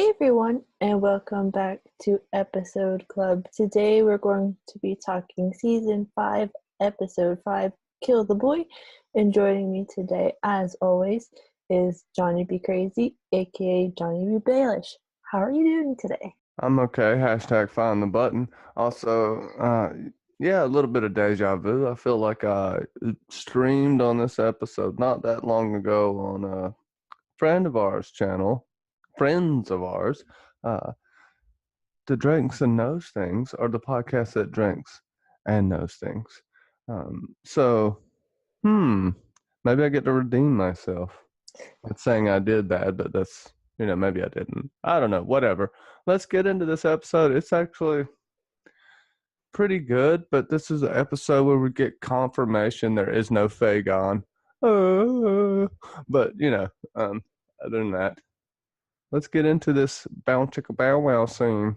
Hey everyone, and welcome back to Episode Club. Today we're going to be talking Season 5, Episode 5, Kill the Boy. And joining me today, as always, is Johnny B. Crazy, aka Johnny B. Baelish. How are you doing today? I'm okay. Hashtag find the button. Also, a little bit of deja vu. I feel like I streamed on this episode not that long ago on a friend of ours channel, friends of ours. Uh, the Drinks and Knows Things are the podcast that drinks and knows things. So, maybe I get to redeem myself. Not saying I did that, but that's, maybe I didn't. I don't know. Whatever. Let's get into this episode. It's actually pretty good, but this is an episode where we get confirmation there is no Fagon. But, other than that, let's get into this bow chicka bow wow scene.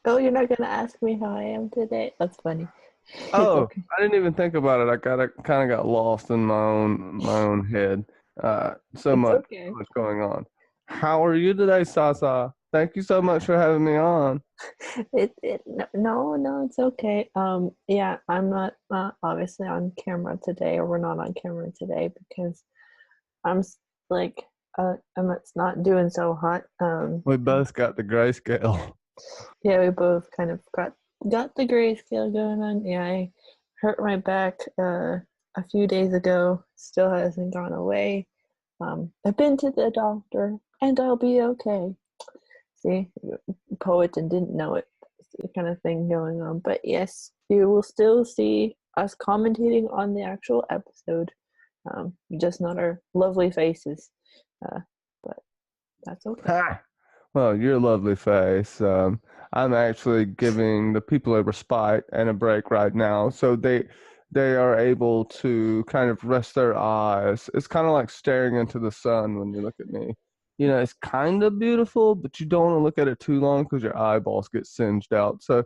Oh, you're not going to ask me how I am today? That's funny. Oh, Okay. I didn't even think about it. I kind of got lost in my own head. So It's much, okay. so much going on. How are you today, Sasa? Thank you so much for having me on. No, it's okay. Yeah, I'm not obviously on camera today, or we're not on camera today because I'm like, it's not doing so hot. We both got the grayscale. Yeah, we both kind of got the grayscale going on. Yeah, I hurt my back a few days ago. Still hasn't gone away. I've been to the doctor, and I'll be okay. See, poet and didn't know it, kind of thing going on. But yes, you will still see us commentating on the actual episode, just not our lovely faces. But that's okay. Ha! Well, your lovely face. I'm actually giving the people a respite and a break right now, so they are able to kind of rest their eyes. It's kind of like staring into the sun when you look at me. It's kind of beautiful, but you don't want to look at it too long because your eyeballs get singed out. So,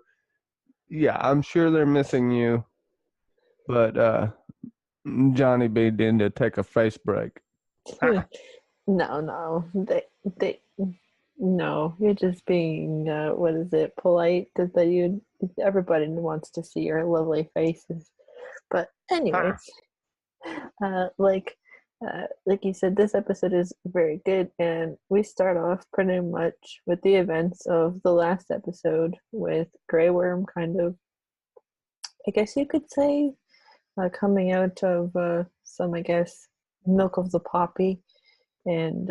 yeah, I'm sure they're missing you, but Johnny B did to take a face break. No, they no, you're just being what is it, polite? Because everybody wants to see your lovely faces. But anyways, uh, like like you said, this episode is very good, and we start off pretty much with the events of the last episode with Grey Worm kind of, I guess you could say, coming out of some, I guess, milk of the poppy, and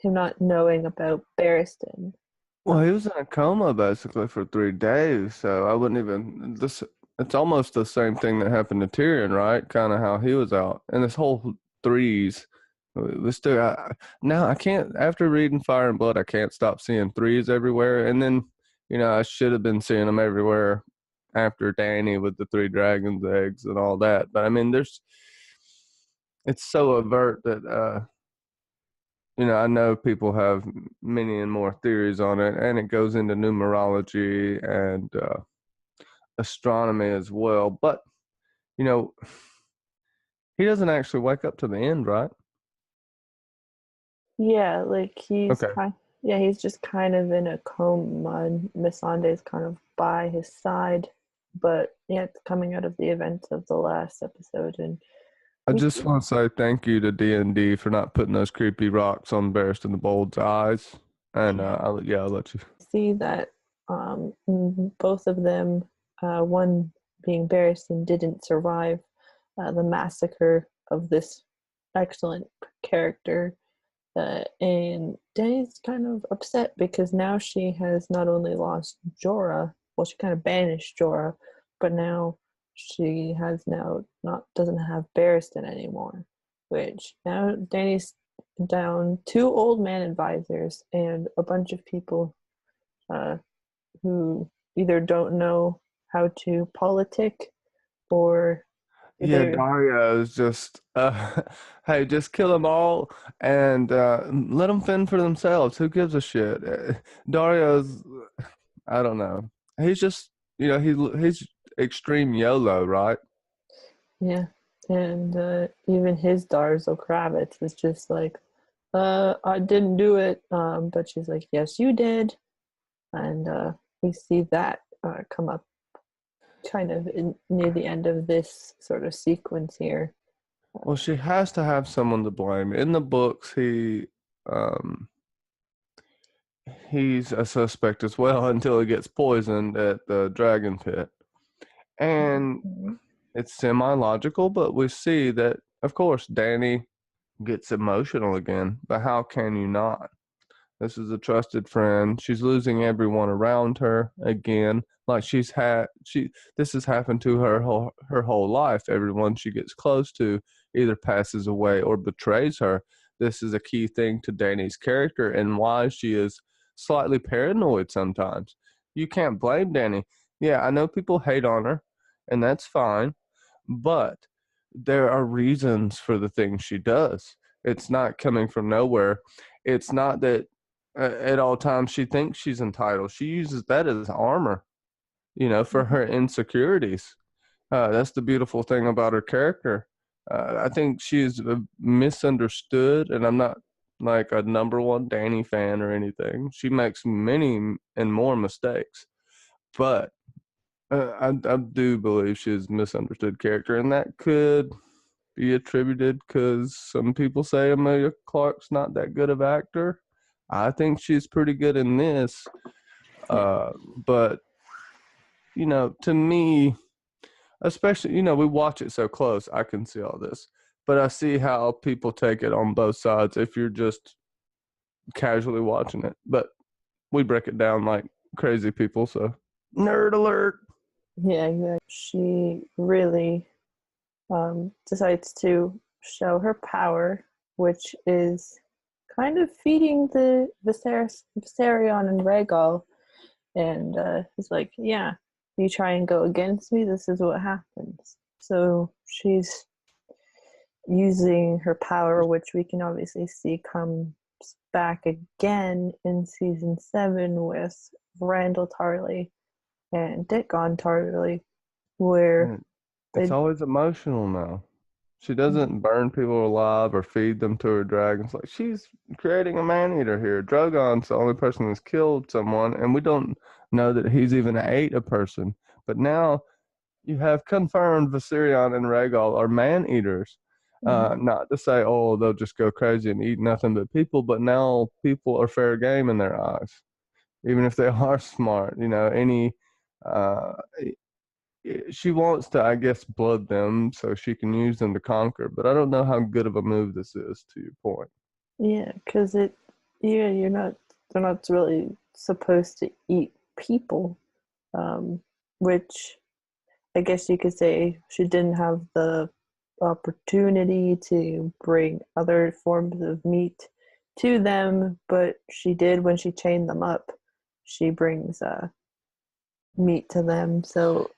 him not knowing about Barristan. Well, he was in a coma basically for 3 days, so I wouldn't even this. It's almost the same thing that happened to Tyrion, right? Kind of how he was out, and this whole threes. We still now. I can't. After reading Fire and Blood, I can't stop seeing threes everywhere. And then, I should have been seeing them everywhere after Dany with the 3 dragons' eggs and all that. But I mean, it's so overt that I know people have many and more theories on it, and it goes into numerology and astronomy as well. But, you know, he doesn't actually wake up to the end, right? Yeah, like Okay. he's just kind of in a coma, and Missandei's kind of by his side. But yeah, it's coming out of the events of the last episode, and I we just want to say thank you to D&D for not putting those creepy rocks on Barristan the Bold's eyes. And I'll let you. see that both of them, one being Barristan, didn't survive the massacre of this excellent character. And Dany's kind of upset because now she has not only lost Jorah, well, she kind of banished Jorah, but now she has doesn't have Barristan anymore, which now Dany's down 2 old man advisors and a bunch of people uh, who either don't know how to politic or Yeah, they're Dario's just, hey, just kill them all and let them fend for themselves. Who gives a shit? Dario's, I don't know. He's just, he's extreme YOLO, right? yeah. And even his Darzo Kravitz is just like, I didn't do it. But she's like, yes, you did. And we see that come up kind of near the end of this sort of sequence here. Well, she has to have someone to blame. In the books, um he's a suspect as well until he gets poisoned at the dragon pit. And Mhm. it's semi-logical, but we see that, of course, Danny gets emotional again. But how can you not? This is a trusted friend. She's losing everyone around her again. Like this has happened to her whole life. Everyone she gets close to either passes away or betrays her. This is a key thing to Danny's character and why she is slightly paranoid sometimes. You can't blame Danny. Yeah, I know people hate on her, and that's fine, but there are reasons for the things she does. It's not coming from nowhere. It's not that at all times she thinks she's entitled. She uses that as armor, for her insecurities. That's the beautiful thing about her character. I think she's misunderstood, and I'm not like a number one Danny fan or anything. She makes many and more mistakes, but I do believe she's a misunderstood character, and that could be attributed because some people say Amelia Clark's not that good of actor. I think she's pretty good in this, Yeah. but to me, especially we watch it so close, I can see all this, but I see how people take it on both sides if you're just casually watching it. But we break it down like crazy people, so nerd alert. Yeah, exactly. She really decides to show her power, which is kind of feeding the Viserion and Rhaegal, and he's like, "Yeah, you try and go against me. This is what happens." So she's using her power, which we can obviously see comes back again in season 7 with Randall Tarley and Dickon Tarley, where And it's they. always emotional now. She doesn't burn people alive or feed them to her dragons. Like, she's creating a man eater here. Drogon's the only person who's killed someone, and we don't know that he's even ate a person. But now you have confirmed Viserion and Rhaegal are man eaters. Mhm. Not to say, oh, they'll just go crazy and eat nothing but people, but now people are fair game in their eyes, even if they are smart. Uh, she wants to, I guess, blood them so she can use them to conquer. But I don't know how good of a move this is. To your point, Yeah, because you're not, they're not really supposed to eat people, um, which I guess you could say she didn't have the opportunity to bring other forms of meat to them, but she did when she chained them up. She brings meat to them, so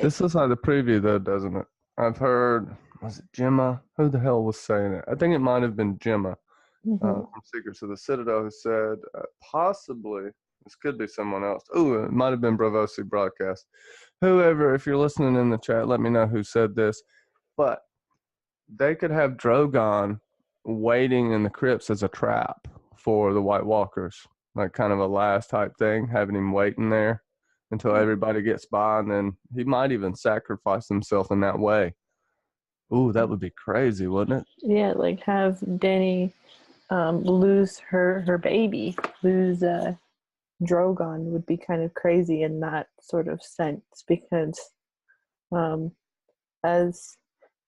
this looks like the preview, though, doesn't it? I've heard, was it Gemma? Who the hell was saying it? I think it might have been Gemma mhm. from Secrets of the Citadel who said possibly this could be someone else. Oh, it might have been Bravosi broadcast. Whoever, if you're listening in the chat, let me know who said this. But they could have Drogon waiting in the crypts as a trap for the White Walkers, like kind of a last type thing, having him waiting there until everybody gets by, and then he might even sacrifice himself in that way. Ooh, that would be crazy, wouldn't it? Yeah, like have Dany lose her baby, lose Drogon would be kind of crazy in that sort of sense because um, as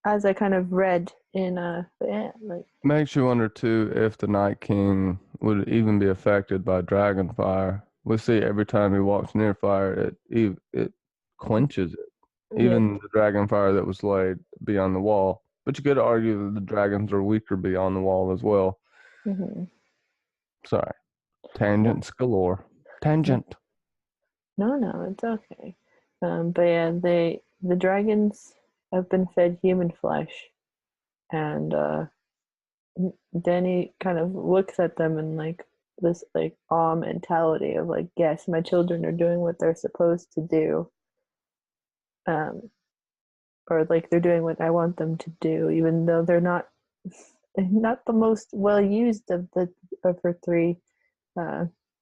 I kind of read in yeah, like Makes you wonder too if the Night King would even be affected by dragon fire. We see every time he walks near fire, it quenches it. yeah, Even the dragon fire that was laid beyond the wall. But you could argue that the dragons are weaker beyond the wall as well. mhm. Sorry, no, tangents galore. Tangent. no, it's okay. But yeah, the dragons have been fed human flesh, and Dany kind of looks at them and like this like awe mentality of like, yes, my children are doing what they're supposed to do, um, or like they're doing what I want them to do, even though they're not not the most well used of her three.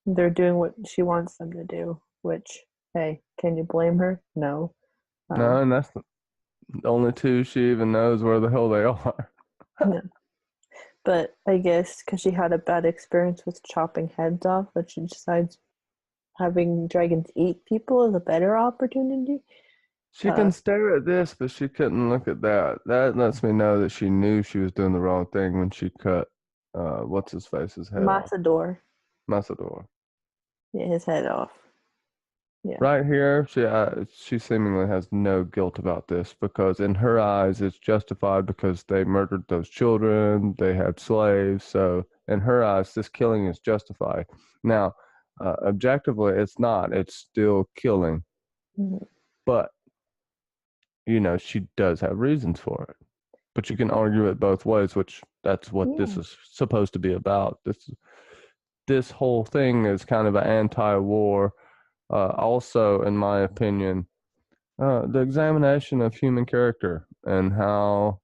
They're doing what she wants them to do, which, hey, can you blame her? No. No, Um, and that's the only two she even knows where the hell they are. no. But I guess because she had a bad experience with chopping heads off, that she decides having dragons eat people is a better opportunity. She Uh, can stare at this, but she couldn't look at that. That lets me know that she knew she was doing the wrong thing when she cut what's his face's head off. Massador, Massador. yeah, his head off. Yeah. Right here, she seemingly has no guilt about this because in her eyes it's justified because they murdered those children, they had slaves. So in her eyes, this killing is justified. Now, objectively, it's not. It's still killing, Mhm. but she does have reasons for it. But you can argue it both ways, which that's what this Yeah. is supposed to be about. This whole thing is kind of an anti-war. Also, in my opinion, the examination of human character and how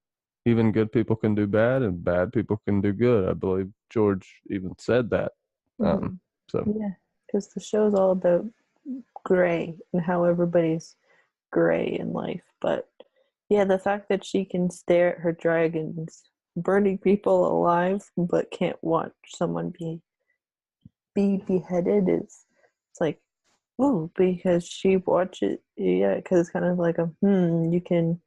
even good people can do bad and bad people can do good. I believe George even said that. Mm-hmm. So Yeah. Because the show's all about gray and how everybody's gray in life. But yeah, the fact that she can stare at her dragons burning people alive but can't watch someone be beheaded is it's like ooh, because she watches, yeah, because it's kind of like you can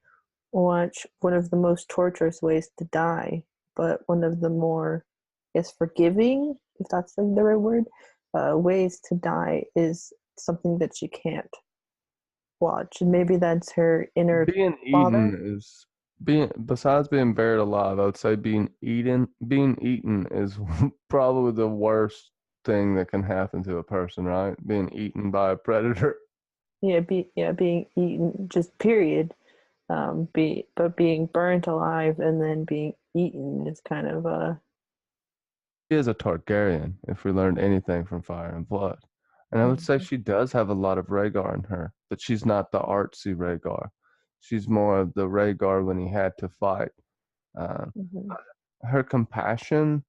watch one of the most torturous ways to die, but one of the more, I guess, forgiving, if that's like the right word, ways to die is something that she can't watch. And maybe that's her inner being father. eaten is being besides being buried alive, I would say being eaten is probably the worst thing that can happen to a person, right? Being eaten by a predator. Being eaten, just period. But being burnt alive and then being eaten is kind of She is a Targaryen, if we learned anything from Fire and Blood. And I would say mhm, she does have a lot of Rhaegar in her, but she's not the artsy Rhaegar. She's more of the Rhaegar when he had to fight. Uh, mhm. Her compassion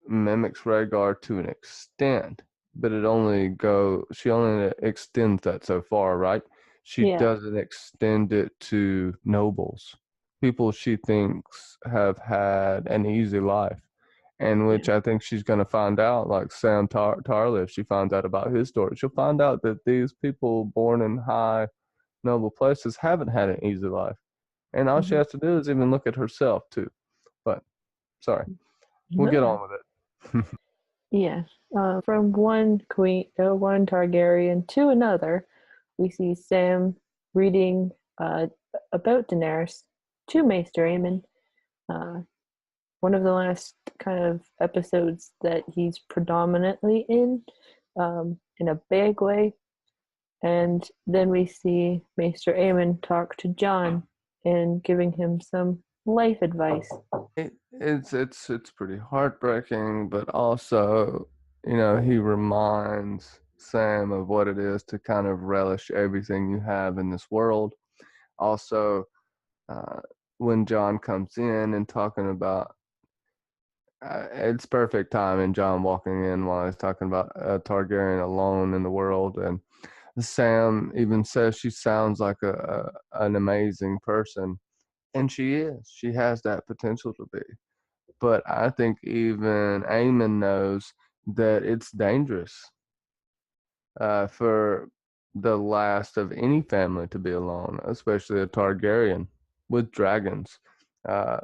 mimics Rhaegar to an extent, but she only extends that so far, right? She Yeah. doesn't extend it to nobles, people she thinks have had an easy life, and Yeah. which I think she's going to find out, like Sam Tarly, if she finds out about his story, she'll find out that these people born in high noble places haven't had an easy life. And all she Mhm. has to do is even look at herself too. But sorry, we'll get No. on with it. Yeah. From one Targaryen to another, we see Sam reading about Daenerys to Maester Aemon. Uh, One of the last kind of episodes that he's predominantly in a big way. And then we see Maester Aemon talk to John and giving him some life advice. It's pretty heartbreaking, but also, he reminds Sam of what it is to kind of relish everything you have in this world. Also, uh, when John comes in and talking about, it's perfect time in John walking in while he's talking about a Targaryen alone in the world, and Sam even says she sounds like an amazing person, and she is. She has that potential to be. But I think even Aemon knows that it's dangerous for the last of any family to be alone, especially a Targaryen with dragons.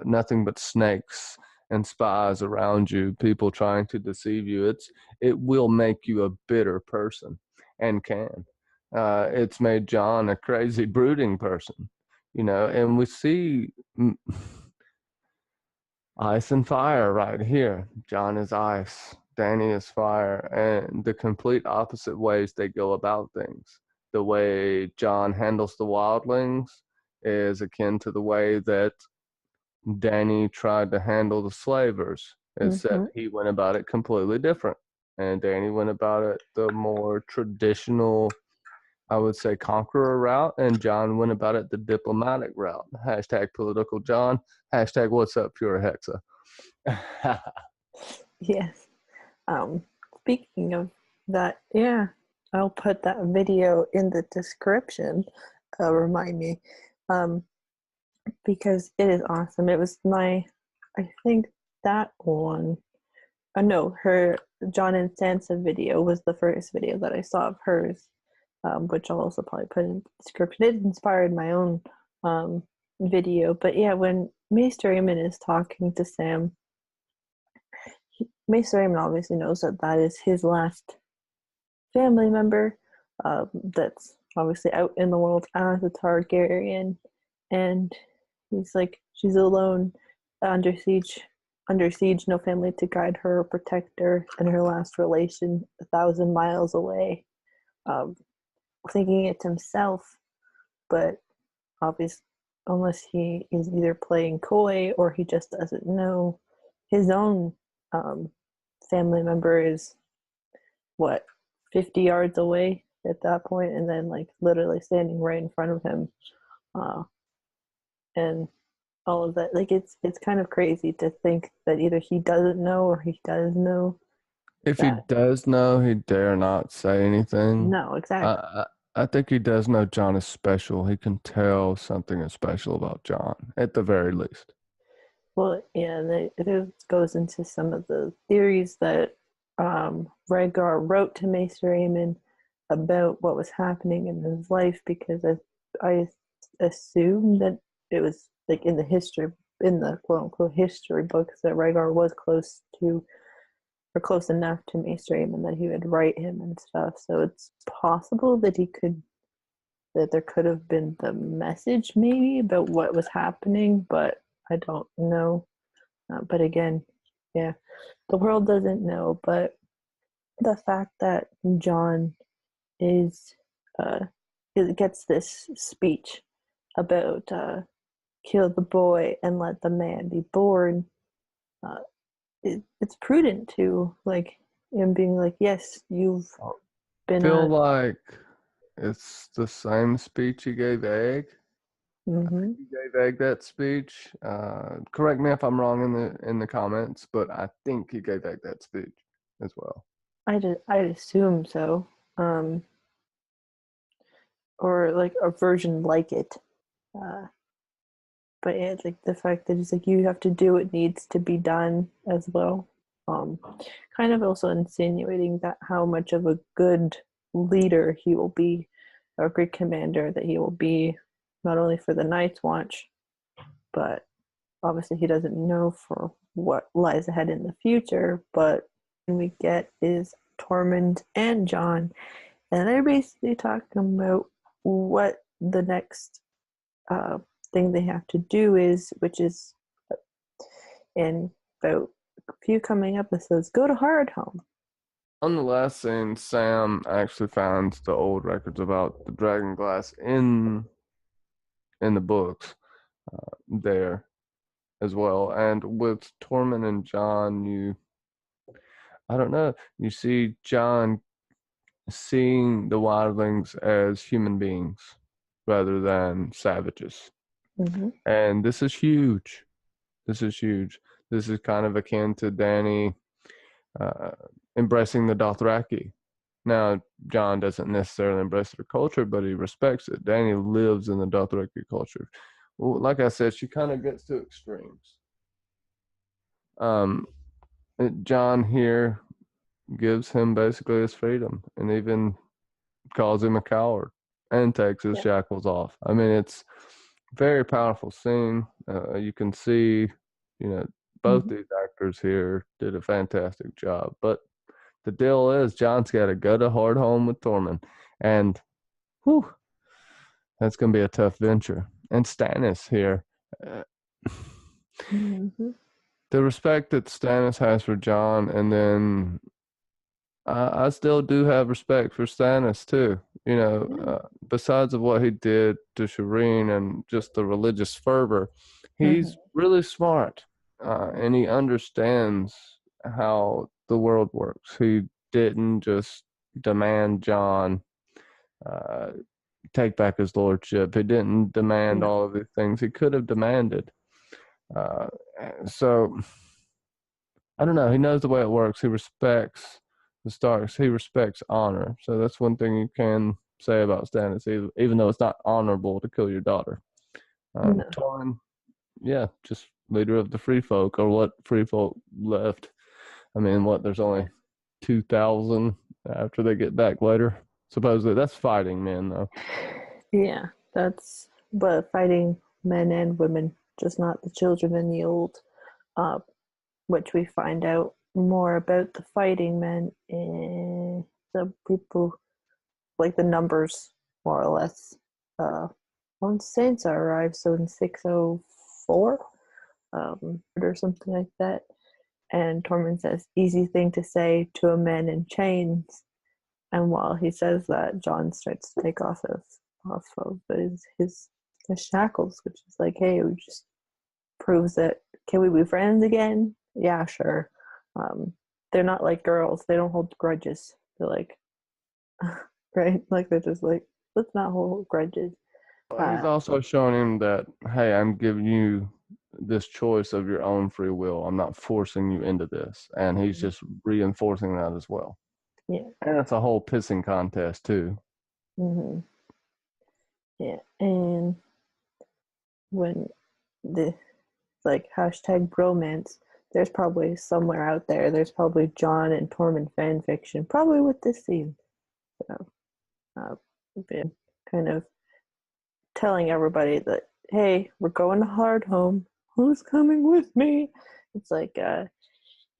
Nothing but snakes and spies around you, people trying to deceive you. It will make you a bitter person, and can. It's made John a crazy, brooding person, and we see ice and fire right here. John is ice, Danny is fire, and the complete opposite ways they go about things. The way John handles the wildlings is akin to the way that Danny tried to handle the slavers, except Mm-hmm. he went about it completely different. And Danny went about it the more traditional, I would say, conqueror route, and John went about it the diplomatic route. Hashtag political John. Hashtag what's up, pure hexa. Yes. Um, Speaking of that, yeah, I'll put that video in the description. Remind me, um, because it is awesome. It was I think that one. No, her John and Sansa video was the first video that I saw of hers, which I'll also probably put in the description. It inspired my own video. But yeah, when Maester Aemon is talking to Sam, Maester Aemon obviously knows that that is his last family member that's obviously out in the world as a Targaryen, and he's like, she's alone, under siege, no family to guide her or protect her, and her last relation 1,000 miles away. Um, Thinking it to himself, but obviously, unless he is either playing coy or he just doesn't know, his own family member is what, 50 yards away at that point, and then like literally standing right in front of him, and all of that. Like it's kind of crazy to think that either he doesn't know or he does know If he that. does know, he dare not say anything. No, exactly. I think he does know John is special. He can tell something is special about John, at the very least. Well, yeah, it goes into some of the theories that Rhaegar wrote to Maester Aemon about what was happening in his life, because I assume that it was like in the quote unquote history books, that Rhaegar was close to, or close enough to Maester Aemon that he would write him and stuff. So it's possible that there could have been the message maybe about what was happening, but I don't know. But again, yeah, the world doesn't know. But the fact that John is gets this speech about kill the boy and let the man be born, uh, it's prudent to like him being like, yes, you've I been feel a. like it's the same speech he gave Egg. I think Mm-hmm. he gave Egg that speech. Correct me if I'm wrong in the comments, but I think he gave Egg that speech as well. I'd assume so, um, or like a version like it. Uh, but yeah, it's like the fact that it's like you have to do what needs to be done as well. Um, Kind of also insinuating that how much of a good leader he will be, or a great commander that he will be, not only for the Night's Watch, but obviously he doesn't know for what lies ahead in the future. But we get is Tormund and John, and they're basically talking about what the next uh, thing they have to do is, which is in about a few coming episodes, go to Hardhome. On the last scene, Sam actually finds the old records about the dragon glass in the books there as well. And with Tormund and John, I don't know, you see John seeing the wildlings as human beings rather than savages. Mm-hmm. And this is huge. This is huge. This is kind of akin to Danny uh, embracing the Dothraki. Now, John doesn't necessarily embrace their culture, but he respects it. Danny lives in the Dothraki culture. Well, like I said, she kind of gets to extremes. Um, John here gives him basically his freedom and even calls him a coward and takes his Yeah. shackles off. I mean, it's a very powerful scene. You can see, both Mm-hmm. these actors here did a fantastic job. But the deal is, John's got to go to Hardhome with Tormund, and whew, that's going to be a tough venture. And Stannis here. Uh, Mm-hmm. the respect that Stannis has for John, and then I still do have respect for Stannis too. Yeah. Besides of what he did to Shireen and just the religious fervor, Mm-hmm. he's really smart, and he understands how the world works. He didn't just demand John take back his lordship. He didn't demand No. all of these things he could have demanded. So I don't know. He knows the way it works. He respects the Starks. He respects honor. So that's one thing you can say about Stannis, even though it's not honorable to kill your daughter. No. Tormund, yeah, just leader of the free folk, or what free folk left. I mean, there's only 2,000 after they get back later. Supposedly, that's fighting men, though. Yeah, but fighting men and women, just not the children and the old, which we find out more about the fighting men in the people, like the numbers, more or less. Once Sansa arrived, so in 604, or something like that. And Tormund says, "Easy thing to say to a man in chains." And while he says that, Jon starts to take off of his shackles, which is like, hey, it just proves that, can we be friends again? Yeah, sure. They're not like girls. They don't hold grudges. They're like, right? Like, they're just like, let's not hold grudges. He's also showing him that, hey, I'm giving you this choice of your own free will. I'm not forcing you into this. And he's just reinforcing that as well. Yeah. And it's a whole pissing contest, too. Mm-hmm. Yeah. And when the, like, hashtag bromance, there's probably somewhere out there's probably Jon and Tormund fan fiction, probably with this scene. So, been kind of telling everybody that, hey, we're going to Hardhome. Who's coming with me? It's like,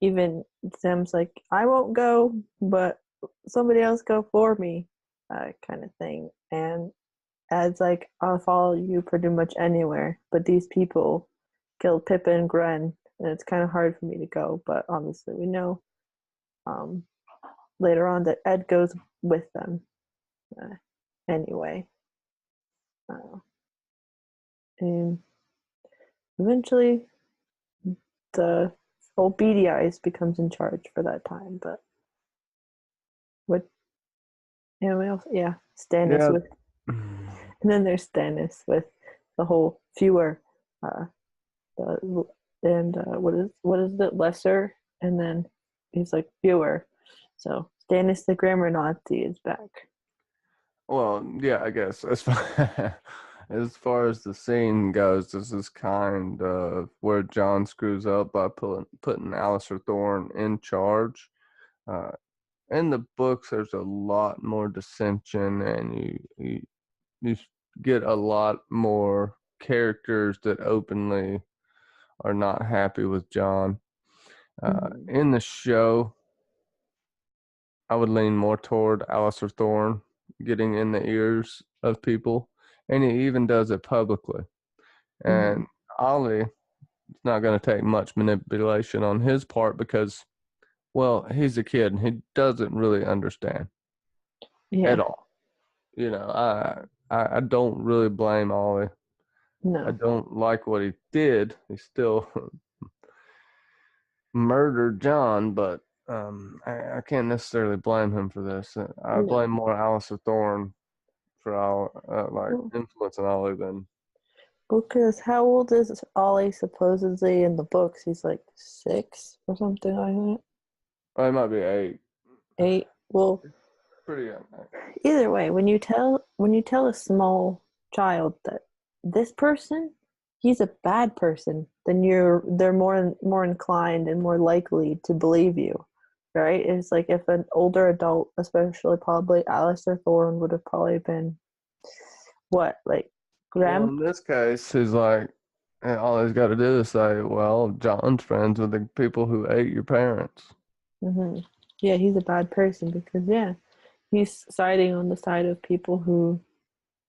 even Sam's like, I won't go, but somebody else go for me, kind of thing. And adds like, I'll follow you pretty much anywhere, but these people killed Pippa and Gren, and it's kind of hard for me to go. But obviously, we know later on that Ed goes with them anyway. And eventually, the whole Beady Eyes becomes in charge for that time. But what? Anyone else? Yeah, Stannis Yeah. with, and then there's Stannis with the whole fewer, what is it, lesser, and then he's like fewer. So Stannis the grammar Nazi is back. Well, yeah, I guess as far as the scene goes, this is kind of where Jon screws up by putting Alistair Thorne in charge. In the books, there's a lot more dissension, and you get a lot more characters that openly are not happy with Jon. In the show, I would lean more toward Alistair Thorne getting in the ears of people, and he even does it publicly. And Ollie, it's not going to take much manipulation on his part because, well, he's a kid and he doesn't really understand at all. You know, I don't really blame Ollie. I No. don't like what he did. He still murdered Jon, but I can't necessarily blame him for this. I No. blame more Alistair Thorne for our influence on Ollie than. Because how old is Ollie supposedly in the books? He's like 6 or something like that. Oh, it might be 8. 8. Well, Pretty young. either way, when you tell a small child that this person, he's a bad person, then they're more inclined and more likely to believe you, right? It's like if an older adult, especially probably Alistair Thorne, would have probably been what, like, Well, Graham? in this case, he's like, all he's got to do is say, well, John's friends with the people who ate your parents. Mm-hmm. Yeah, he's a bad person because, yeah, he's siding on the side of people who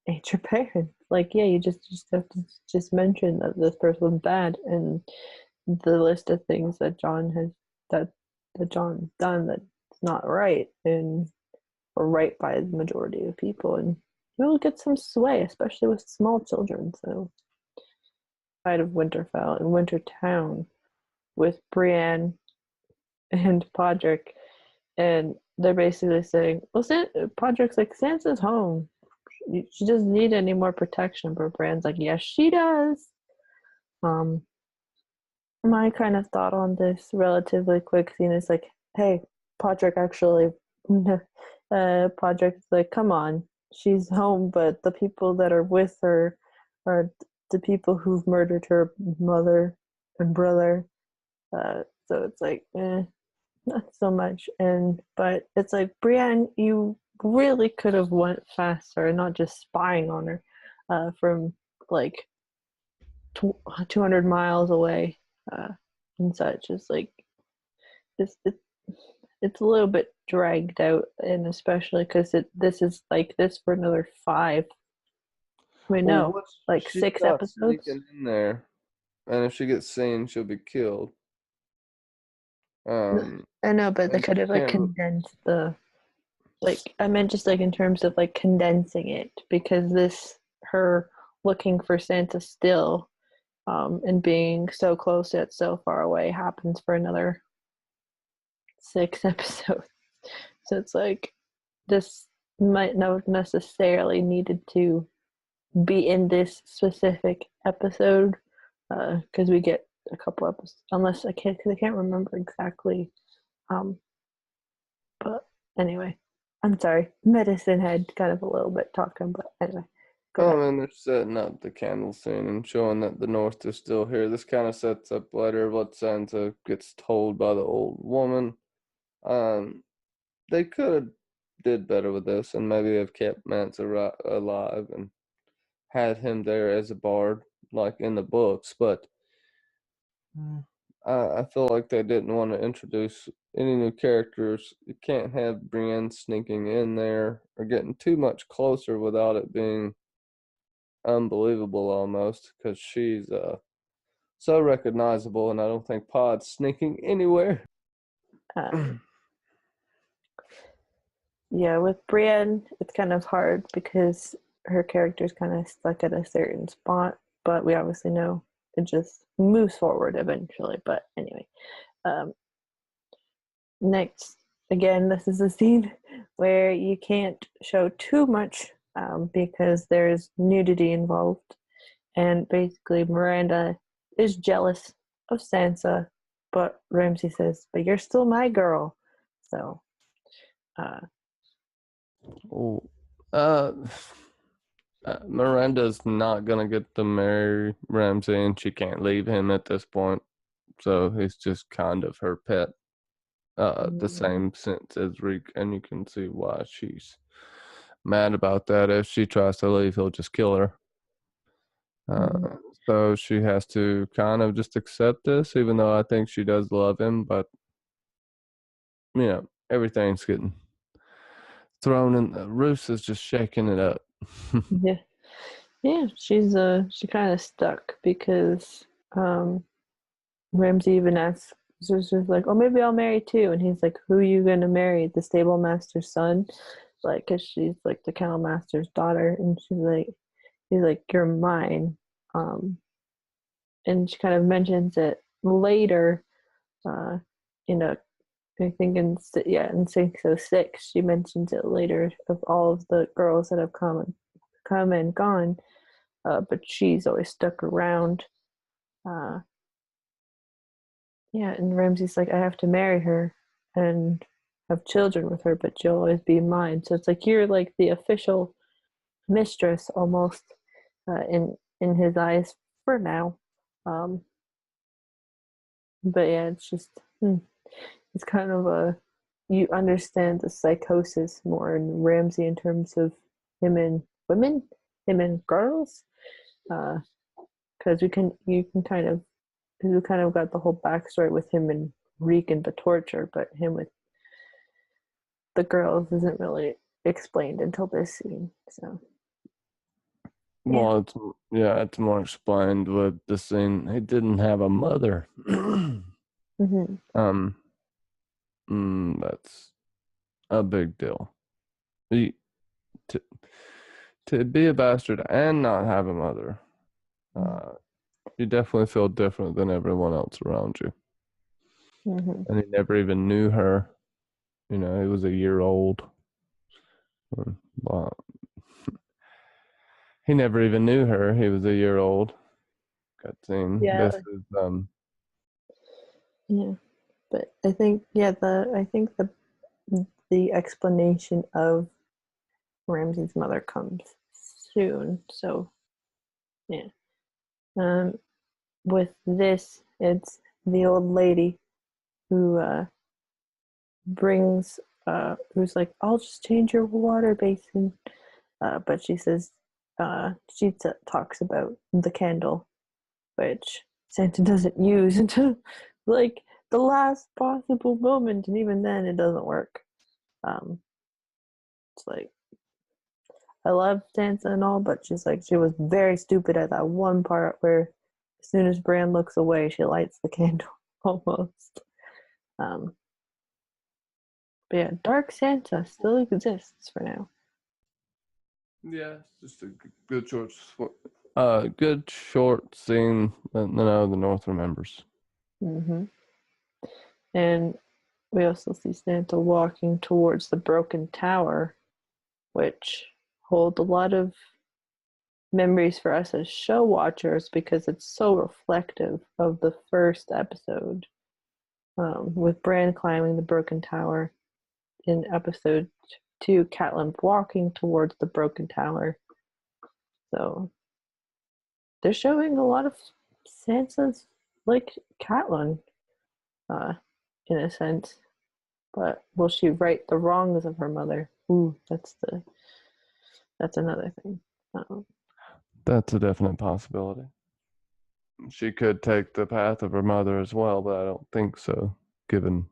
ate your parents. Like, yeah, you just have to just mention that this person's bad, and the list of things that John's done that's not right, and or right by the majority of people, and you'll get some sway, especially with small children. So, side of Winterfell and Wintertown with Brienne and Podrick, and they're basically saying, well, Podrick's like, Sansa's home. She doesn't need any more protection. But Bran's like, yes, she does. My kind of thought on this relatively quick scene is like, hey, Podrick actually, Podrick's like, come on, she's home, but the people that are with her are the people who've murdered her mother and brother. So it's like, not so much. But it's like, Brienne, you really could have went faster and not just spying on her from like 200 miles away and such. It's like it's a little bit dragged out, and especially because this is like this for another 5. Wait, no, like She's 6 not episodes. sneaking in there, and if she gets seen, she'll be killed. I know, but they And could she have like can't. condensed the like. I meant just like in terms of like condensing it, because this her looking for Santa still, and being so close yet so far away happens for another 6 episodes. So it's like this might not necessarily needed to be in this specific episode, because we get a couple episodes, unless I can't remember exactly. But anyway, I'm sorry, medicine head kind of a little bit talking, but anyway, go I ahead. mean, they're setting up the candle scene and showing that the North is still here. This kind of sets up later what Sansa gets told by the old woman. Um, they could have did better with this and maybe have kept Mance alive and had him there as a bard, like in the books. But I feel like they didn't want to introduce any new characters. You can't have Brienne sneaking in there or getting too much closer without it being unbelievable almost, because she's so recognizable, and I don't think Pod's sneaking anywhere. Um, yeah, with Brienne, it's kind of hard because her character's kind of stuck at a certain spot, but we obviously know it just moves forward eventually. But anyway, um, next, again, this is a scene where you can't show too much, because there's nudity involved. And basically, Miranda is jealous of Sansa, but Ramsay says, but you're still my girl. So, uh, Oh, uh, Miranda's not gonna get to marry Ramsay, and she can't leave him at this point. So he's just kind of her pet. The same sense as Reek, and you can see why she's mad about that. If she tries to leave, he'll just kill her. Uh, so she has to kind of just accept this, even though I think she does love him. But everything's getting thrown in. Roos is just shaking it up. yeah, yeah, she kind of stuck because Ramsay even asks, she's like, "Oh, maybe I'll marry too," and he's like, "Who are you gonna marry? The stable master's son?" Like, cause she's like the kennel master's daughter, and he's like, "You're mine," um, and she kind of mentions it later, uh, in a I think in 606 she mentions it later of all of the girls that have come and gone, but she's always stuck around. Uh, yeah, and Ramsay's like, I have to marry her and have children with her, but she'll always be mine. So it's like you're like the official mistress almost, in his eyes for now. Um, but yeah, it's just it's kind of a you understand the psychosis more in Ramsay in terms of him and women, him and girls, because you can kind of we kind of got the whole backstory with him and Reek and the torture, but him with the girls isn't really explained until this scene. So yeah. Well, it's more explained with the scene. He didn't have a mother. Mm-hmm. um, that's a big deal. He, to to be a bastard and not have a mother, uh, you definitely feel different than everyone else around you. Mm-hmm. And he never even knew her. He was a year old. Well, he never even knew her. He was a year old. Cutscene. Yeah, This is yeah. But I think the explanation of Ramsey's mother comes soon. So yeah. With this, it's the old lady who brings who's like, I'll just change your water basin. But she says she talks about the candle, which Santa doesn't use until like the last possible moment, and even then it doesn't work. It's like, I love Sansa and all, but she's like, she was very stupid at that one part where as soon as Bran looks away, she lights the candle almost. Um, but yeah, Dark Santa still exists for now. yeah, it's just a good short scene that the North remembers. Mm-hmm. And we also see Santa walking towards the broken tower, which hold a lot of memories for us as show watchers because it's so reflective of the first episode, with Bran climbing the broken tower in episode 2, Catelyn walking towards the broken tower. So they're showing a lot of Sansa's like Catelyn, uh, in a sense. But will she right the wrongs of her mother? Ooh, that's another thing. That's a definite possibility. She could take the path of her mother as well, but I don't think so, given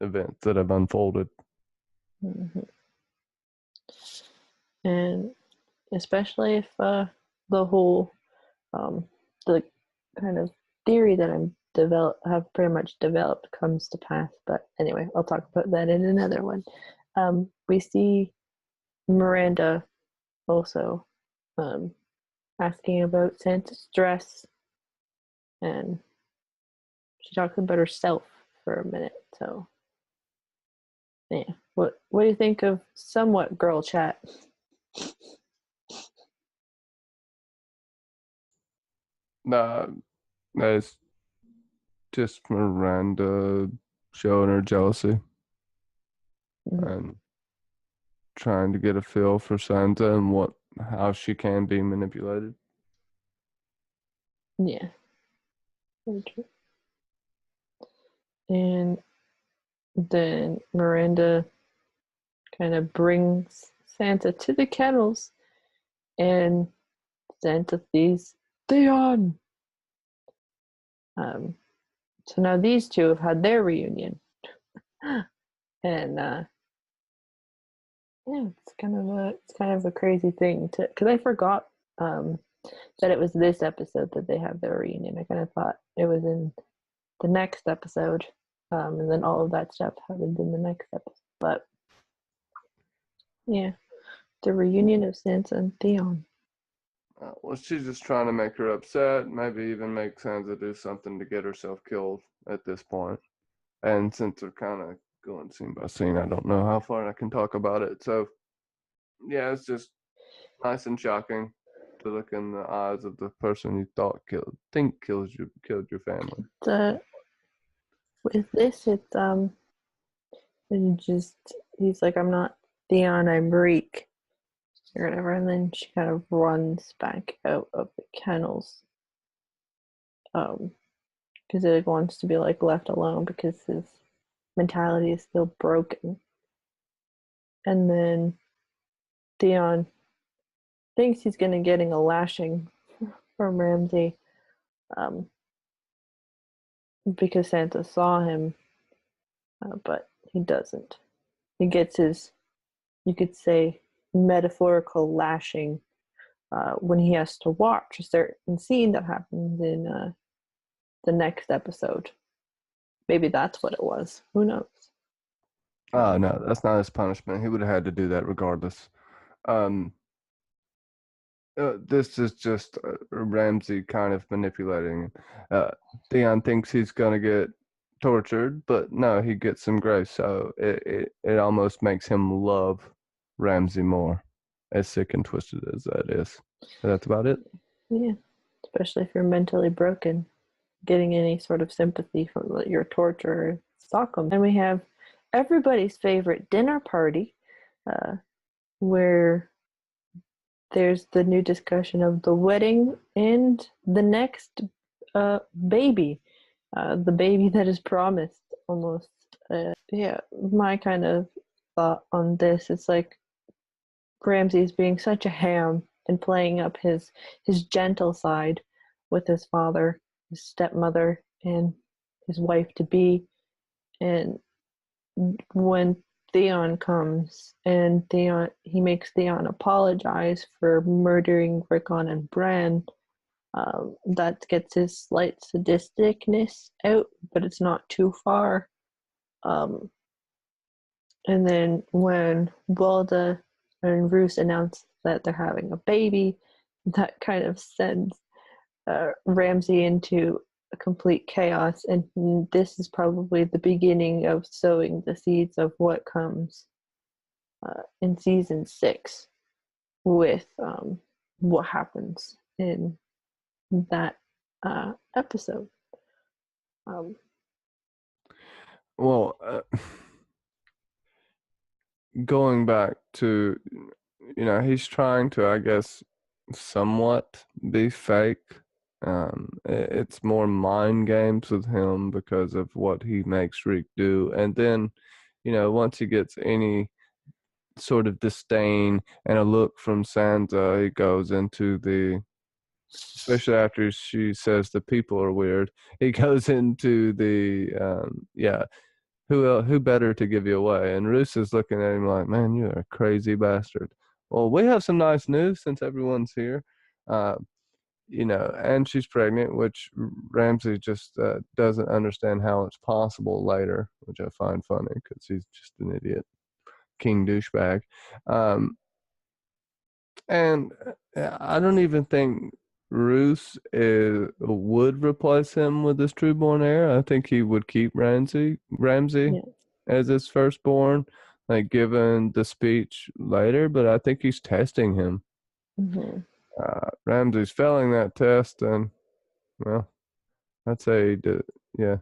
events that have unfolded. Mm-hmm. And especially if the whole the kind of theory that have pretty much developed comes to pass. But anyway, I'll talk about that in another one. We see Miranda also asking about Santa's dress, and she talks about herself for a minute. So yeah, what do you think of somewhat girl chat? Nah, that's just Miranda showing her jealousy Mm-hmm. and trying to get a feel for Santa and how she can be manipulated. Yeah, very true. And then Miranda kind of brings Santa to the kennels, and Santa sees Theon. Um, so now these two have had their reunion, and yeah, it's kind of a crazy thing to, because I forgot um, that it was this episode that they have their reunion. I kind of thought it was in the next episode, and then all of that stuff happened in the next episode. But yeah, the reunion of Sansa and Theon. Well, she's just trying to make her upset, maybe even make Sansa do something to get herself killed at this point. And since they're kind of going scene by scene, I don't know how far I can talk about it. So, yeah, it's just nice and shocking to look in the eyes of the person you killed your family. With this, it's and just he's like, I'm not Theon, I'm Reek, or whatever, and then she kind of runs back out of the kennels, because it wants to be like left alone because his mentality is still broken. And then Theon thinks he's gonna getting a lashing from Ramsay, um, because Santa saw him, but he doesn't. He gets his, you could say, metaphorical lashing when he has to watch a certain scene that happens in the next episode. Maybe that's what it was. Who knows? Oh, no, that's not his punishment. He would have had to do that regardless. Um, this is just Ramsey kind of manipulating. Uh, Theon thinks he's going to get tortured, but no, he gets some grace. So it almost makes him love Ramsey more, as sick and twisted as that is. That's about it. Yeah, especially if you're mentally broken, getting any sort of sympathy from your torturer, Stockholm. And we have everybody's favorite dinner party, where there's the new discussion of the wedding and the next baby, the baby that is promised almost. Yeah, my kind of thought on this is like Ramsay's being such a ham and playing up his gentle side with his father, his stepmother, and his wife to be. And when Theon comes and he makes Theon apologize for murdering Rickon and Bran, that gets his slight sadisticness out, but it's not too far. And then when Walda and Roose announce that they're having a baby, that kind of sends Ramsay into a complete chaos. And this is probably the beginning of sowing the seeds of what comes in season 6 with what happens in that episode. Well, going back to, he's trying to, I guess, somewhat be fake. It's more mind games with him because of what he makes Reek do. And then, once he gets any sort of disdain and a look from Sansa, he goes into especially after she says the people are weird, he goes into who better to give you away? And Roose is looking at him like, man, you're a crazy bastard. Well, we have some nice news since everyone's here. And she's pregnant, which Ramsay just doesn't understand how it's possible later, which I find funny because he's just an idiot, king douchebag. And I don't even think Roose would replace him with his trueborn heir. I think he would keep Ramsay Yeah. as his firstborn, like given the speech later. But I think he's testing him. Mm-hmm. Ramsay's failing that test, and well, I'd say he did, yeah,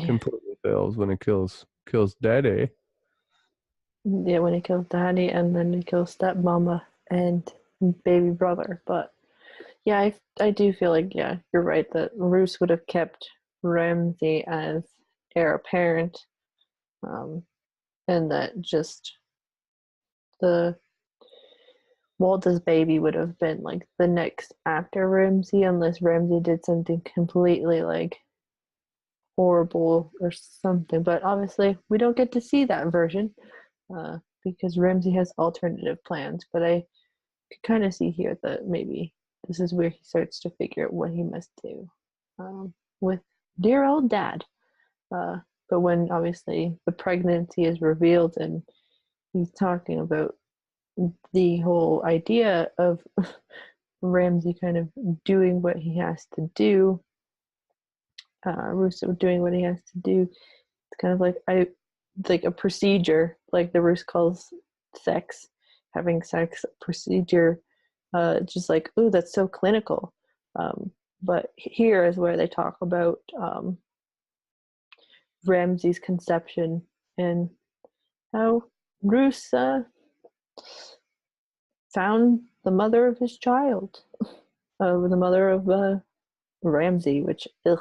completely fails when he kills Daddy. Yeah, when he kills Daddy and then he kills stepmama and baby brother. But yeah, I do feel like, yeah, you're right that Roose would have kept Ramsay as heir apparent, and that just the Walda's baby would have been like the next after Ramsay, unless Ramsay did something completely like horrible or something. But obviously, we don't get to see that version because Ramsay has alternative plans. But I could kind of see here that maybe this is where he starts to figure out what he must do with dear old dad. But when obviously the pregnancy is revealed and he's talking about the whole idea of Ramsay kind of doing what he has to do, Russo doing what he has to do, it's kind of like a procedure, like the Roos calls sex, having sex procedure, just like, ooh, that's so clinical. But here is where they talk about Ramsay's conception and how Roos found the mother of his child, the mother of Ramsay, which, ugh,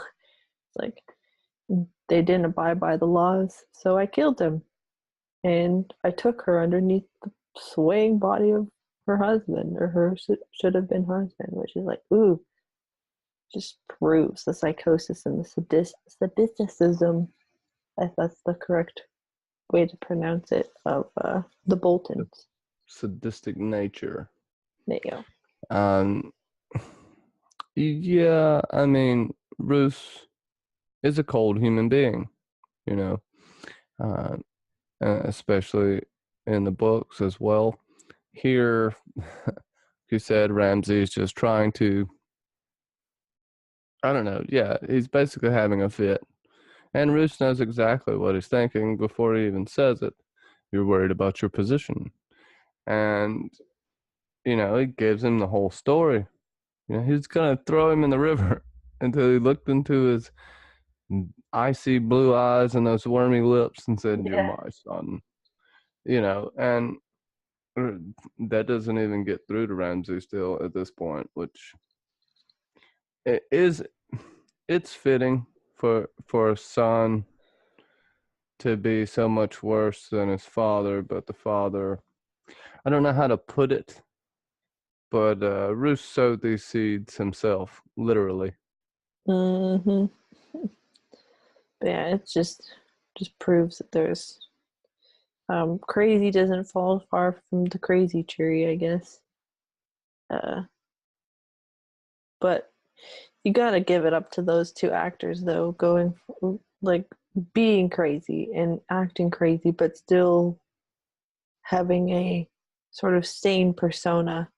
like, they didn't abide by the laws, so I killed him. And I took her underneath the swaying body of her husband, or her should have been husband, which is like, ooh, just proves the psychosis and the sadisticism, if that's the correct way to pronounce it, of the Boltons. Sadistic nature. There you go. Yeah, I mean, Roose is a cold human being, you know, uh, especially in the books as well. Here, you said Ramsay is just trying to, I don't know, yeah, he's basically having a fit. And Roos knows exactly what he's thinking before he even says it. You're worried about your position. And, he gives him the whole story. He's going to throw him in the river until he looked into his icy blue eyes and those wormy lips and said, "You're Yeah. my son." And that doesn't even get through to Ramsey still at this point, which it is, it's fitting for a son to be so much worse than his father, but the father, I don't know how to put it, but Roos sowed these seeds himself, literally. Mm-hmm. Yeah, it just proves that there's crazy doesn't fall far from the crazy tree, I guess. Uh, but you gotta give it up to those two actors, though, like being crazy and acting crazy, but still having a sort of sane persona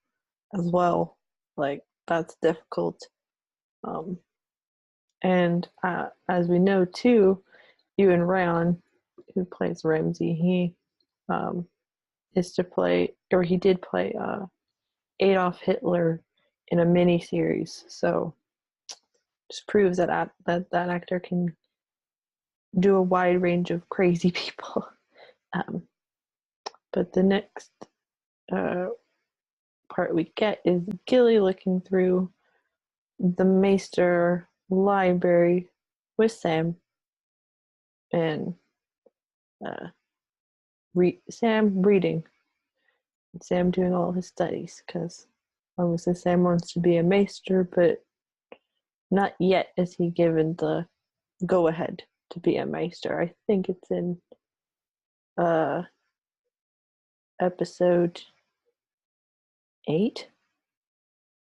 as well. Like that's difficult. Um, and as we know too, Ewan Ryan, who plays Ramsey, he um, is to play, or he did play Adolf Hitler in a mini series. So just proves that actor can do a wide range of crazy people. Um, but the next uh, part we get is Gilly looking through the Maester library with Sam and uh, Sam reading, and Sam doing all his studies because obviously Sam wants to be a Maester, but not yet is he given the go ahead to be a Maester. I think it's in uh, episode 8.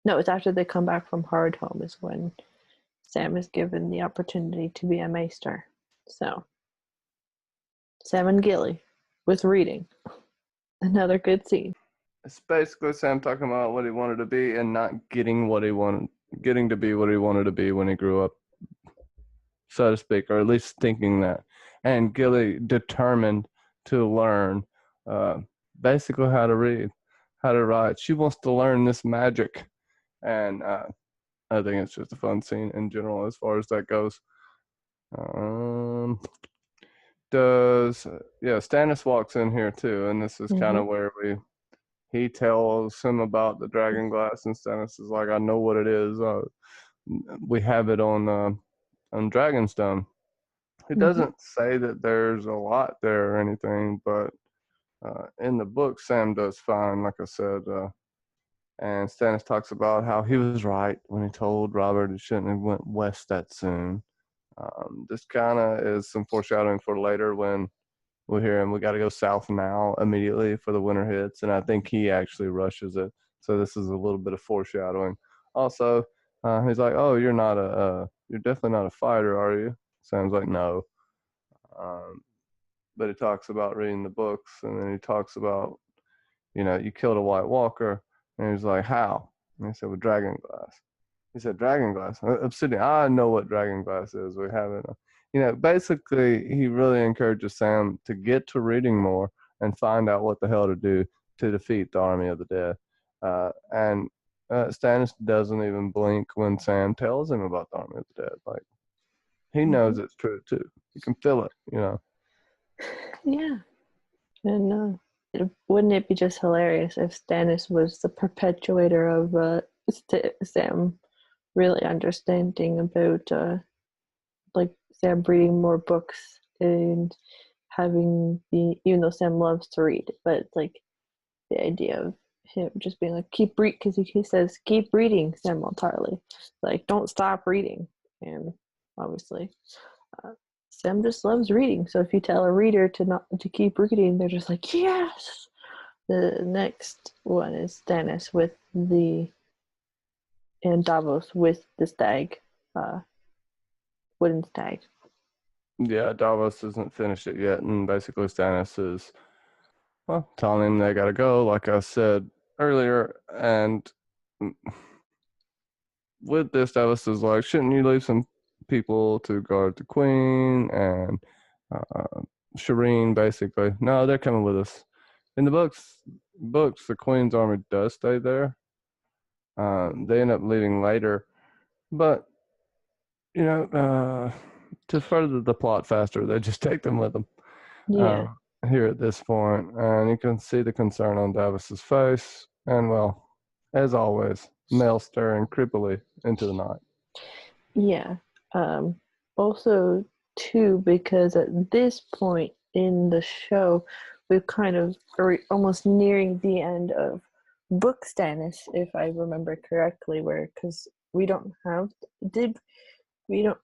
No, it's after they come back from Hardhome is when Sam is given the opportunity to be a Maester. So, Sam and Gilly with reading. Another good scene. It's basically Sam talking about what he wanted to be and not getting to be what he wanted to be when he grew up, so to speak, or at least thinking that. And Gilly determined to learn uh, basically how to read, how to write. She wants to learn this magic. And I think it's just a fun scene in general as far as that goes. Um, Stannis walks in here too, and this is kind Mm-hmm. of where he tells him about the dragon glass, and Stannis is like, "I know what it is. We have it on Dragonstone." It Mm-hmm. doesn't say that there's a lot there or anything, but in the book, Sam does find, like I said, and Stannis talks about how he was right when he told Robert he shouldn't have went west that soon. This kind of is some foreshadowing for later when we hear him, we got to go south now immediately for the winter hits, and I think he actually rushes it. So this is a little bit of foreshadowing. Also, he's like, "Oh, you're definitely not a fighter, are you?" Sam's like, "No." Um, but he talks about reading the books, and then he talks about, you killed a White Walker, and he's like, "How?" And he said, "With dragon glass." He said, "Dragon glass, obsidian. I know what dragon glass is. We have it." Basically, he really encourages Sam to get to reading more and find out what the hell to do to defeat the army of the dead. And Stannis doesn't even blink when Sam tells him about the army of the dead. Like, he Mm-hmm. knows it's true too. He can feel it. Yeah. And wouldn't it be just hilarious if Stannis was the perpetuator of Sam really understanding about like Sam reading more books and having even though Sam loves to read, but like the idea of him just being like keep read because he says keep reading Sam Tarly, like don't stop reading, and obviously uh, Sam just loves reading. So if you tell a reader to keep reading, they're just like yes. The next one is Stannis with the and Davos with the stag, uh, wooden stag. Yeah, Davos hasn't finished it yet, and basically Stannis is, well, telling him they gotta go, like I said earlier, and with this, Davos is like, shouldn't you leave some people to guard the queen and Shireen, basically. No, they're coming with us. In the books, the queen's army does stay there. They end up leaving later, but to further the plot faster, they just take them with them. Yeah. Here at this point, and you can see the concern on Davis's face, and well, as always, nail staring creepily into the night. Yeah. Also, too, because at this point in the show, we've kind of are almost nearing the end of book Stannis, if I remember correctly, where because we don't have we don't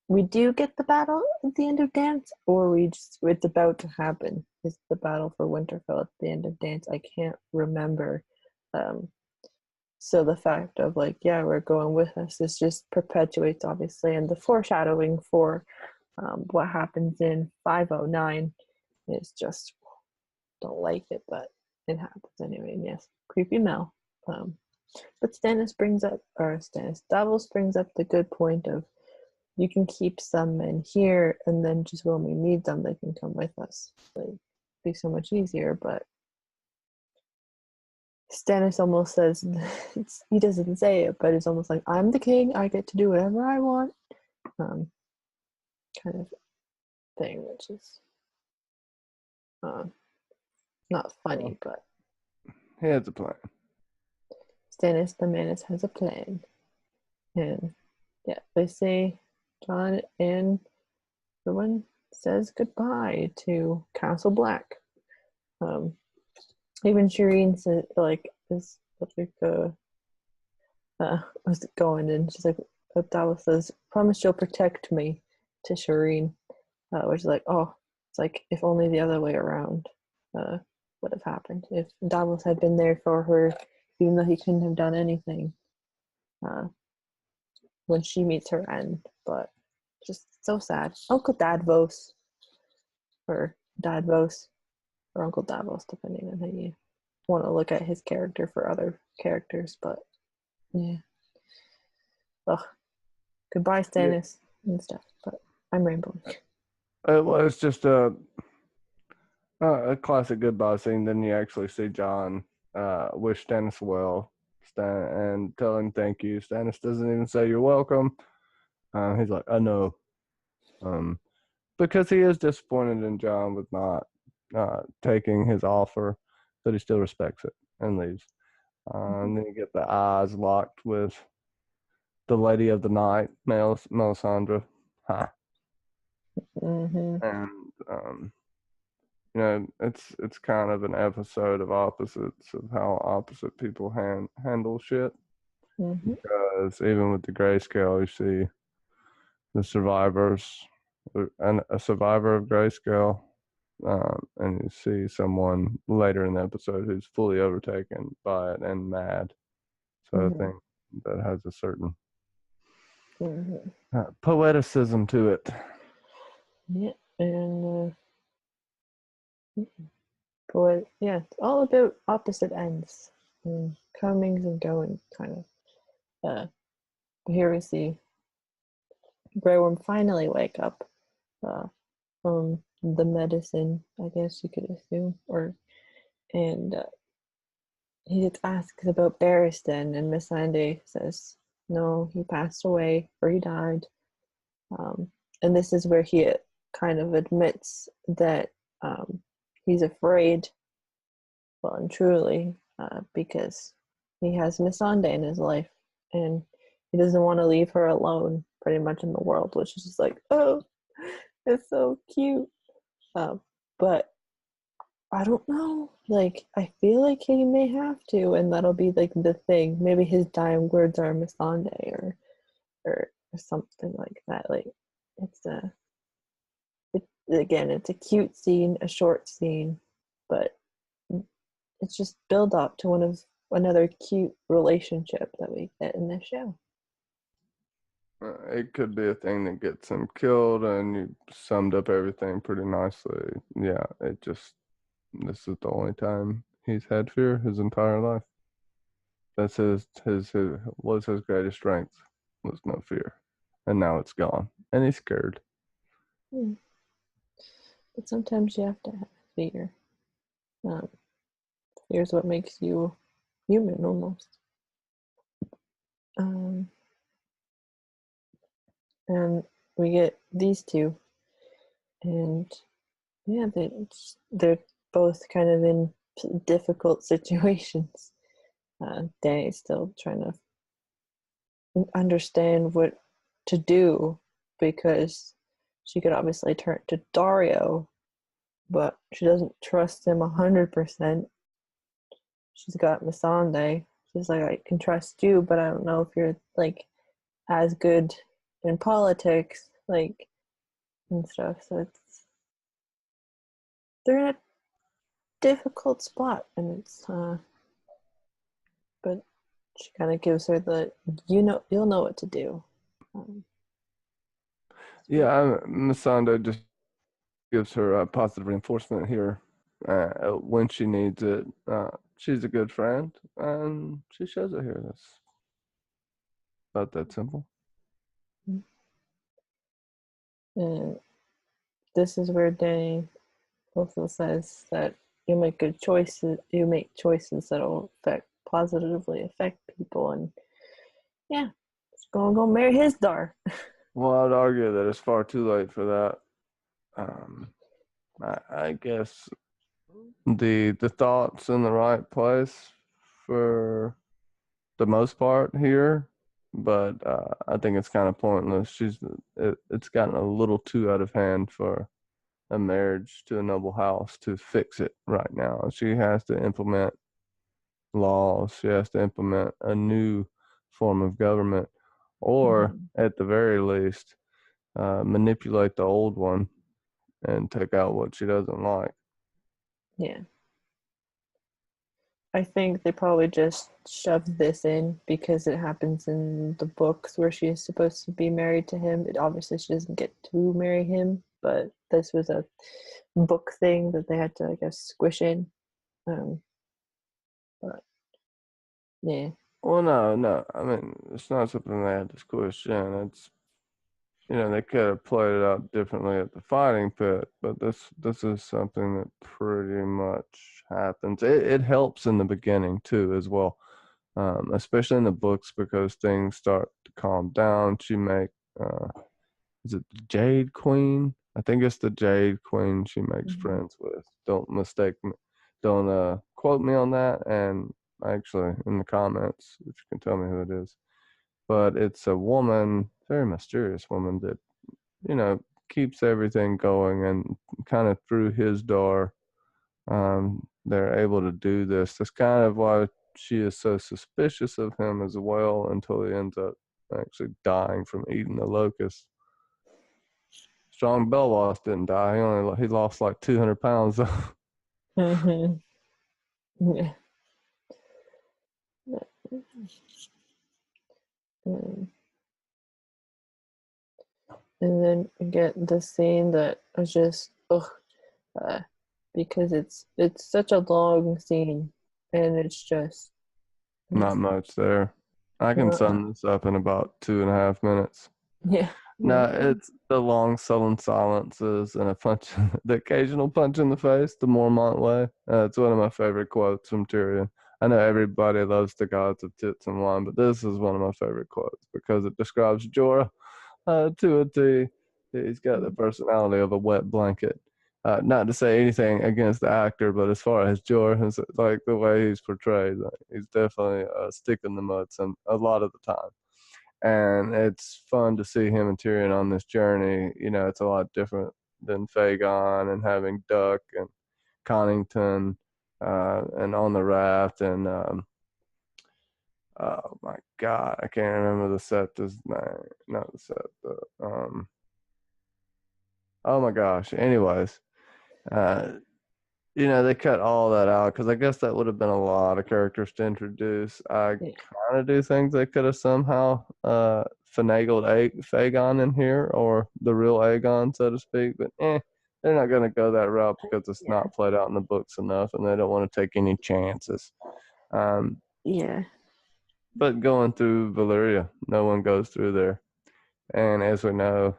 we do get the battle at the end of Dance, or it's about to happen. Is the battle for Winterfell at the end of Dance? I can't remember. So the fact of like, yeah, we're going with us, this just perpetuates, obviously, and the foreshadowing for what happens in 509 is just, don't like it, but it happens anyway. And yes, creepy Mel. But Davos brings up the good point of you can keep some men here, and then just when we need them, they can come with us. Like, it'd be so much easier, but Stannis almost says, he doesn't say it, but it's almost like, I'm the king, I get to do whatever I want, kind of thing, which is not funny, but He has a plan. Stannis the Manus has a plan. And yeah, they say Jon and everyone says goodbye to Castle Black. Even Shireen said, like, is like was going, and she's like, Davos says, promise you'll protect me to Shireen, which is like, oh, it's like if only the other way around would have happened. If Davos had been there for her, even though he couldn't have done anything when she meets her end. But just so sad. Uncle Dadvos, or Dadvos, or Uncle Davos, depending on how you want to look at his character for other characters. But yeah, ugh, goodbye Stannis and stuff. But I'm rambling. It was just a classic goodbye scene. Then you actually see Jon wish Stannis well, and tell him thank you. Stannis doesn't even say you're welcome. He's like, I know, because he is disappointed in Jon with not taking his offer, but he still respects it and leaves. And then you get the eyes locked with the Lady of the Night, Melisandre. Ha. Mm-hmm. And it's kind of an episode of opposites, of how opposite people handle shit. Mm-hmm. Because even with the grayscale, you see the survivors, and a survivor of grayscale, and you see someone later in the episode who's fully overtaken by it and mad. So I think that has a certain poeticism to it. Yeah, and but yeah, it's all about opposite ends and comings and goings, kind of. Here we see Grey Worm finally wake up from the medicine, I guess you could assume, and he gets asked about Barristan, and Miss Missandei says, no, he passed away, or he died. And this is where he kind of admits that he's afraid, well and truly, because he has Miss Missandei in his life, and he doesn't want to leave her alone, pretty much, in the world, which is just like, oh, it's so cute. But I don't know. Like, I feel like he may have to, and that'll be like the thing. Maybe his dying words are Missandei, or something like that. Like, it's a cute scene, a short scene, but it's just build up to another cute relationship that we get in this show. It could be a thing that gets him killed, and you summed up everything pretty nicely. Yeah, this is the only time he's had fear his entire life. That's his was his greatest strength, was no fear. and now it's gone, and he's scared. But sometimes you have to have fear. Fear is what makes you human, almost. And we get these two, and yeah, they're both kind of in difficult situations. Danny's still trying to understand what to do because she could obviously turn to Dario, but she doesn't trust him 100%. She's got Missandei. She's like, I can trust you, but I don't know if you're like as good in politics, like, and stuff. So they're in a difficult spot, and it's but she kind of gives her the you'll know what to do. Yeah, Missandei just gives her positive reinforcement here when she needs it. She's a good friend, and she shows it here. That's about that simple. And this is where Danny also says that you make good choices. You make choices that'll positively affect people, and yeah, she's gonna go marry his daughter. Well, I'd argue that it's far too late for that. I guess the thought's in the right place for the most part here, but I think it's kind of pointless. It's gotten a little too out of hand for a marriage to a noble house to fix it right now. She has to implement laws. She has to implement a new form of government, or at the very least, manipulate the old one and take out what she doesn't like. Yeah. I think they probably just shoved this in because it happens in the books where she is supposed to be married to him. Obviously she doesn't get to marry him, but this was a book thing that they had to, I guess, squish in. But yeah. Well, no. I mean, it's not something they had to squish in. It's, they could have played it out differently at the fighting pit, but this is something that pretty much happens. It helps in the beginning too, as well, especially in the books because things start to calm down. Is it the Jade Queen? I think it's the Jade Queen she makes friends with. Don't mistake me. Don't quote me on that. And actually, in the comments, if you can tell me who it is. But it's a woman, very mysterious woman that, keeps everything going. And kind of through his door, they're able to do this. That's kind of why she is so suspicious of him as well until he ends up actually dying from eating the locust. Strong Belwas didn't die. He lost like 200 pounds. Yeah. And then you get the scene that was just because it's such a long scene and it's just Not much there. I can sum this up in about 2.5 minutes. yeah. No, it's the long sullen silences and the occasional punch in the face, the Mormont way. It's one of my favorite quotes from Tyrion. I know everybody loves the gods of tits and wine, but this is one of my favorite quotes because it describes Jorah to a T. He's got the personality of a wet blanket. Not to say anything against the actor, but as far as Jorah, is like the way he's portrayed, like, he's definitely a stick in the mud a lot of the time. And it's fun to see him and Tyrion on this journey. It's a lot different than Fagon and having Duck and Connington and on the raft and oh my God, I can't remember the Septa's name. Not the Septa. Oh my gosh. Anyways, they cut all that out because I guess that would have been a lot of characters to introduce. I kind of do think they could have somehow finagled Fagon in here or the real Aegon, so to speak. But they're not going to go that route because it's not played out in the books enough, and they don't want to take any chances. Yeah. But going through Valyria, no one goes through there. And as we know,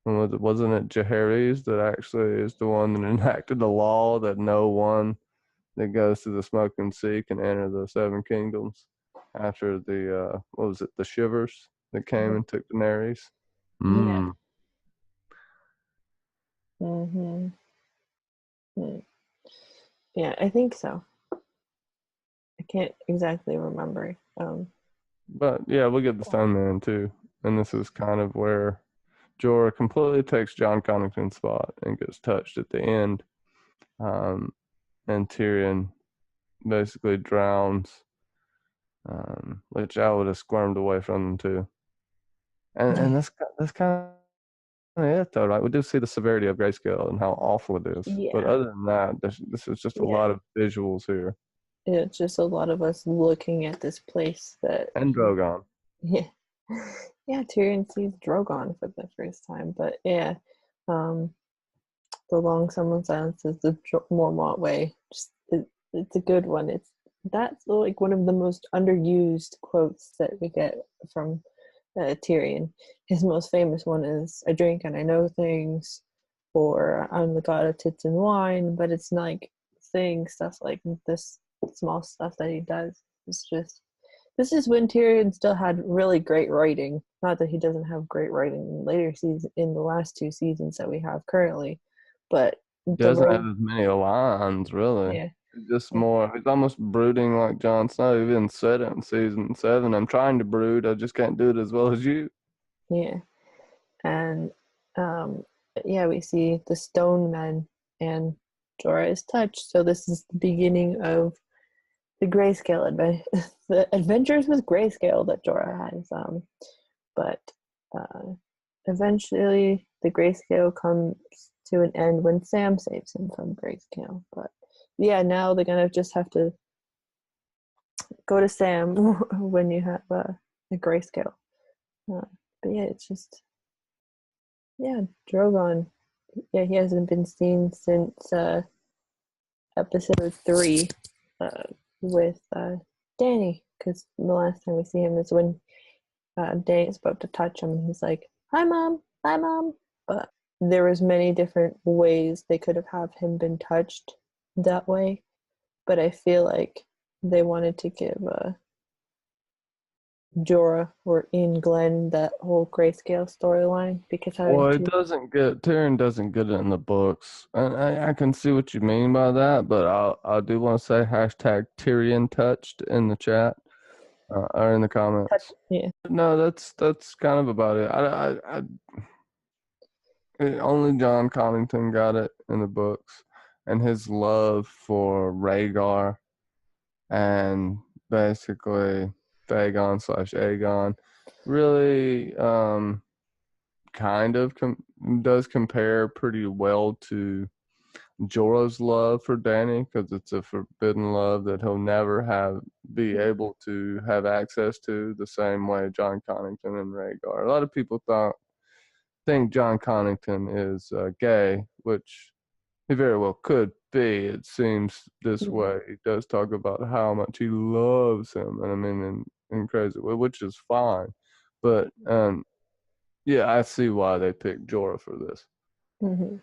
wasn't it Jaehaerys that actually is the one that enacted the law that no one that goes to the Smoking Sea can enter the Seven Kingdoms after the what was it, the Shivers that came and took Daenerys? Yeah. Mm. Mm-hmm. Yeah, I think so. I can't exactly remember. But yeah, we get the Stone Man too, and this is kind of where Jorah completely takes John Connington's spot and gets touched at the end, and Tyrion basically drowns, which I would have squirmed away from them too. And that's kind of it though, right? We do see the severity of grayscale and how awful it is, but Yeah, other than that, this is just a yeah. lot of visuals here. It's just a lot of us looking at this place that, And Drogon. yeah, yeah. Tyrion sees Drogon for the first time, but yeah, um, the long summer silence is the Mormont way. It's a good one. That's like one of the most underused quotes that we get from Tyrion. His most famous one is "I drink and I know things," or "I'm the god of tits and wine." But it's like saying stuff like this, small stuff that he does. It's just this is when Tyrion still had really great writing. Not that he doesn't have great writing in later seasons, in the last two seasons that we have currently, but the Doesn't writing, have as many lines, really. yeah, It's just more, he's almost brooding like Jon Snow. He even said it in season 7. I'm trying to brood, I just can't do it as well as you. yeah, and um, yeah, we see the Stone Men and Jorah is touched. So this is the beginning of the grayscale the adventures with grayscale that Jorah has. But uh, eventually, the grayscale comes to an end when Sam saves him from grayscale. But yeah, now they're gonna just have to go to Sam when you have a grayscale. Uh, but yeah, it's just yeah, Drogon. Yeah, he hasn't been seen since episode 3 uh, with Danny, because the last time we see him is when Danny's about to touch him, and he's like, "Hi, mom. Hi, mom." But there was many different ways they could have him been touched that way. But I feel like they wanted to give Jorah or Ian Glenn that whole grayscale storyline because having Well, it two. doesn't get, Tyrion doesn't get it in the books. And I can see what you mean by that, but I do want to say hashtag Tyrion touched in the chat, or in the comments. Yeah. No, that's kind of about it. Only John Connington got it in the books, and his love for Rhaegar and basically Vagon slash Aegon really kind of does compare pretty well to Jorah's love for Dany, because it's a forbidden love that he'll never be able to have access to the same way John Connington and Rhaegar. A lot of people think John Connington is gay, which he very well could be. It seems this way. He does talk about how much he loves him, and I mean, in crazy way, which is fine. But yeah, I see why they picked Jorah for this. Mm-hmm.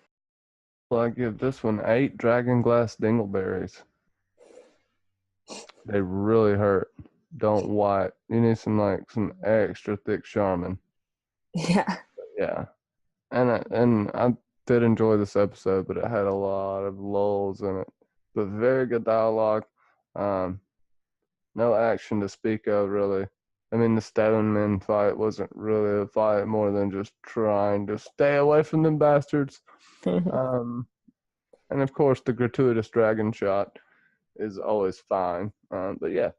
Well, I give this one 8 dragon glass dingleberries. They really hurt. Don't wipe. You need some extra thick Charmin. Yeah. Yeah, and I did enjoy this episode, but it had a lot of lulls in it. But very good dialogue. Um, no action to speak of, really. I mean, the Stoneman fight wasn't really a fight, more than just trying to stay away from them bastards. Um, and of course, the gratuitous dragon shot is always fine. But yeah,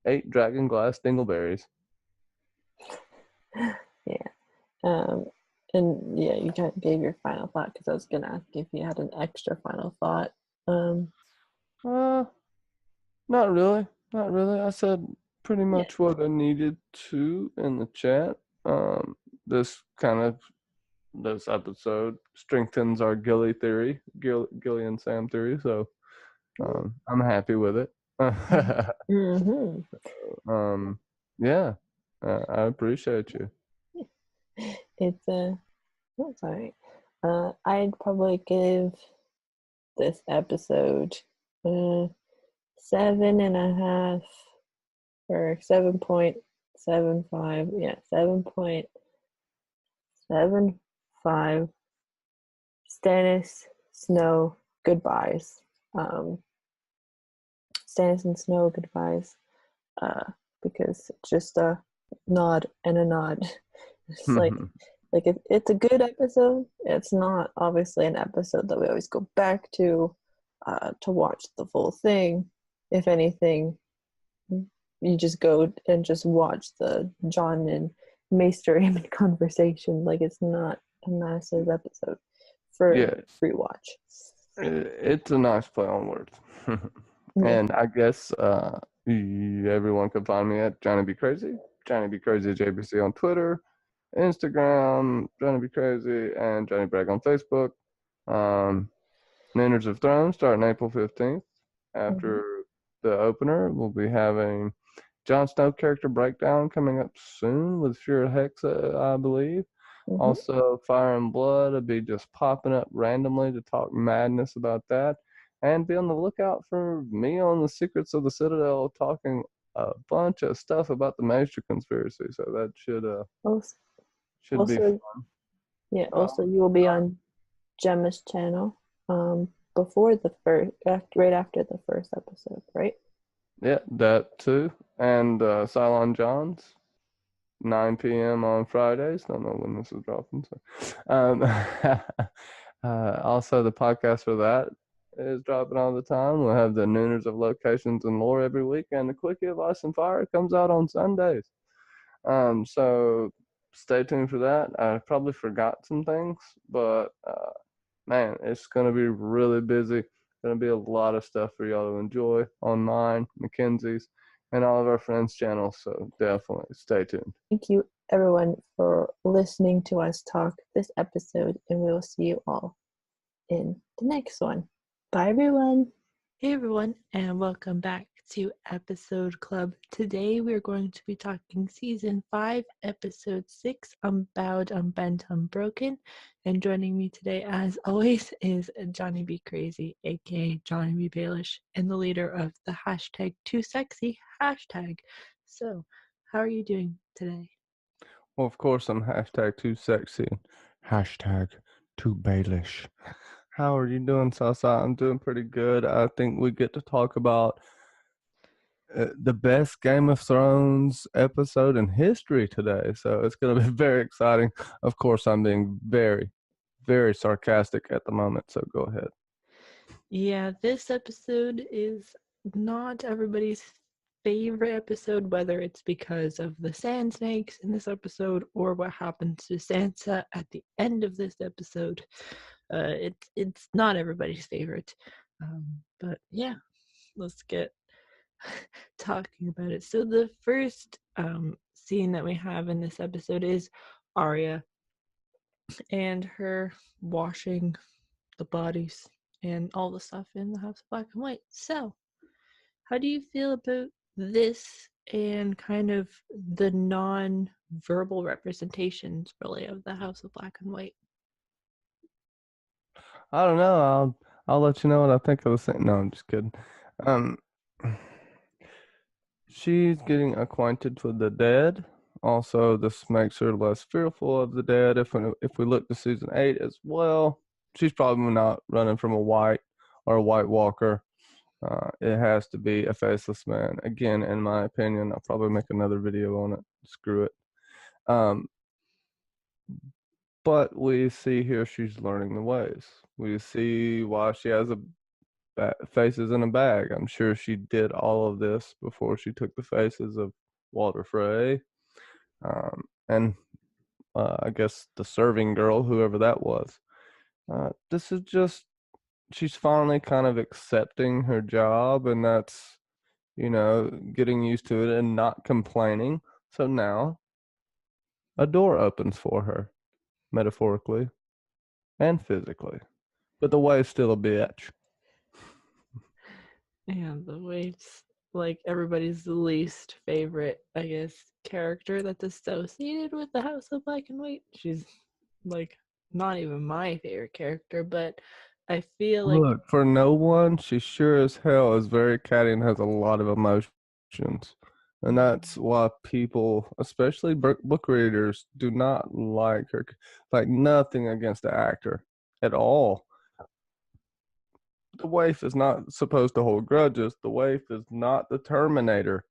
8 dragon glass dingleberries. Yeah. Um, and yeah, you kind of gave your final thought because I was gonna ask if you had an extra final thought. Um, Uh, Not really. Not really. I said pretty yeah. much what I needed to in the chat. This kind of this episode strengthens our Gilly theory, Gilly and Sam theory. So I'm happy with it. Mm-hmm. um, yeah, I appreciate you. it's a. Oh, sorry. I'd probably give this episode 7.5 or 7.75. Yeah, 7.75. Stannis Snow goodbyes. Stannis and Snow goodbyes. Because it's just a nod and a nod. It's like it's a good episode. It's not obviously an episode that we always go back to watch the full thing. If anything, you just go and just watch the Jon and Maester Aemon conversation. Like, it's not a massive episode for rewatch. It's a nice play on words. And I guess everyone can find me at Johnny Be Crazy, Johnny Be Crazy JBC on Twitter, Instagram, Johnny Be Crazy, and Johnny Bragg on Facebook. Niners of Thrones starting April 15th. After the opener, we'll be having Jon Snow character breakdown coming up soon with Fear Hexa, I believe. Also, Fire and Blood will be just popping up randomly to talk madness about that. And be on the lookout for me on the Secrets of the Citadel talking a bunch of stuff about the Maester conspiracy. So that should be fun. Yeah, also you will be on Gemma's channel before the right after the first episode, right? Yeah, that too. And Cylon Johns, 9 p.m. on Fridays. Don't know when this is dropping. So, also the podcast for that is dropping all the time. We'll have the Nooners of Locations and Lore every week, and the Quickie of Ice and Fire comes out on Sundays. So stay tuned for that. I probably forgot some things, but man, it's gonna be really busy. Gonna be a lot of stuff for y'all to enjoy on mine, Mackenzie's, and all of our friends' channels. So definitely stay tuned. Thank you, everyone, for listening to us talk this episode, and we'll see you all in the next one. Bye, everyone. Hey, everyone, and welcome back to Episode Club. Today we're going to be talking Season 5, Episode 6, Unbowed, Unbent, Unbroken. And joining me today, as always, is Johnny Be Crazy, aka Johnny Be Baelish, and the leader of the hashtag Too Sexy hashtag. So, how are you doing today? Well, of course, I'm hashtag Too Sexy, hashtag Too Baelish. How are you doing, Sasa? I'm doing pretty good. I think we get to talk about the best Game of Thrones episode in history today. So it's going to be very exciting. Of course, I'm being very, very sarcastic at the moment. So go ahead. Yeah, this episode is not everybody's favorite episode, whether it's because of the sand snakes in this episode or what happens to Sansa at the end of this episode. It's not everybody's favorite, but yeah, let's get talking about it. So the first scene that we have in this episode is Arya and her washing the bodies and all the stuff in the House of Black and White. So, how do you feel about this and kind of the non-verbal representations, really, of the House of Black and White? I don't know. I'll let you know what I think of the scene. No, I'm just kidding. She's getting acquainted with the dead. Also, this makes her less fearful of the dead. If we look to season 8 as well, she's probably not running from a white or a White Walker. It has to be a faceless man. Again, in my opinion, I'll probably make another video on it. Screw it. But we see here she's learning the ways. We see why she has faces in a bag. I'm sure she did all of this before she took the faces of Walter Frey, and I guess the serving girl, whoever that was. This is just, she's finally kind of accepting her job, and that's, getting used to it and not complaining. So now a door opens for her, metaphorically and physically. But the way's still a bitch. Yeah, the waves like everybody's least favorite, I guess, character that's associated with the House of Black and White. She's like not even my favorite character, but I feel like Look, for no one, she sure as hell is very catty and has a lot of emotions. And that's why people, especially book readers, do not like her. Like, nothing against the actor at all. The waif is not supposed to hold grudges. The waif is not the Terminator.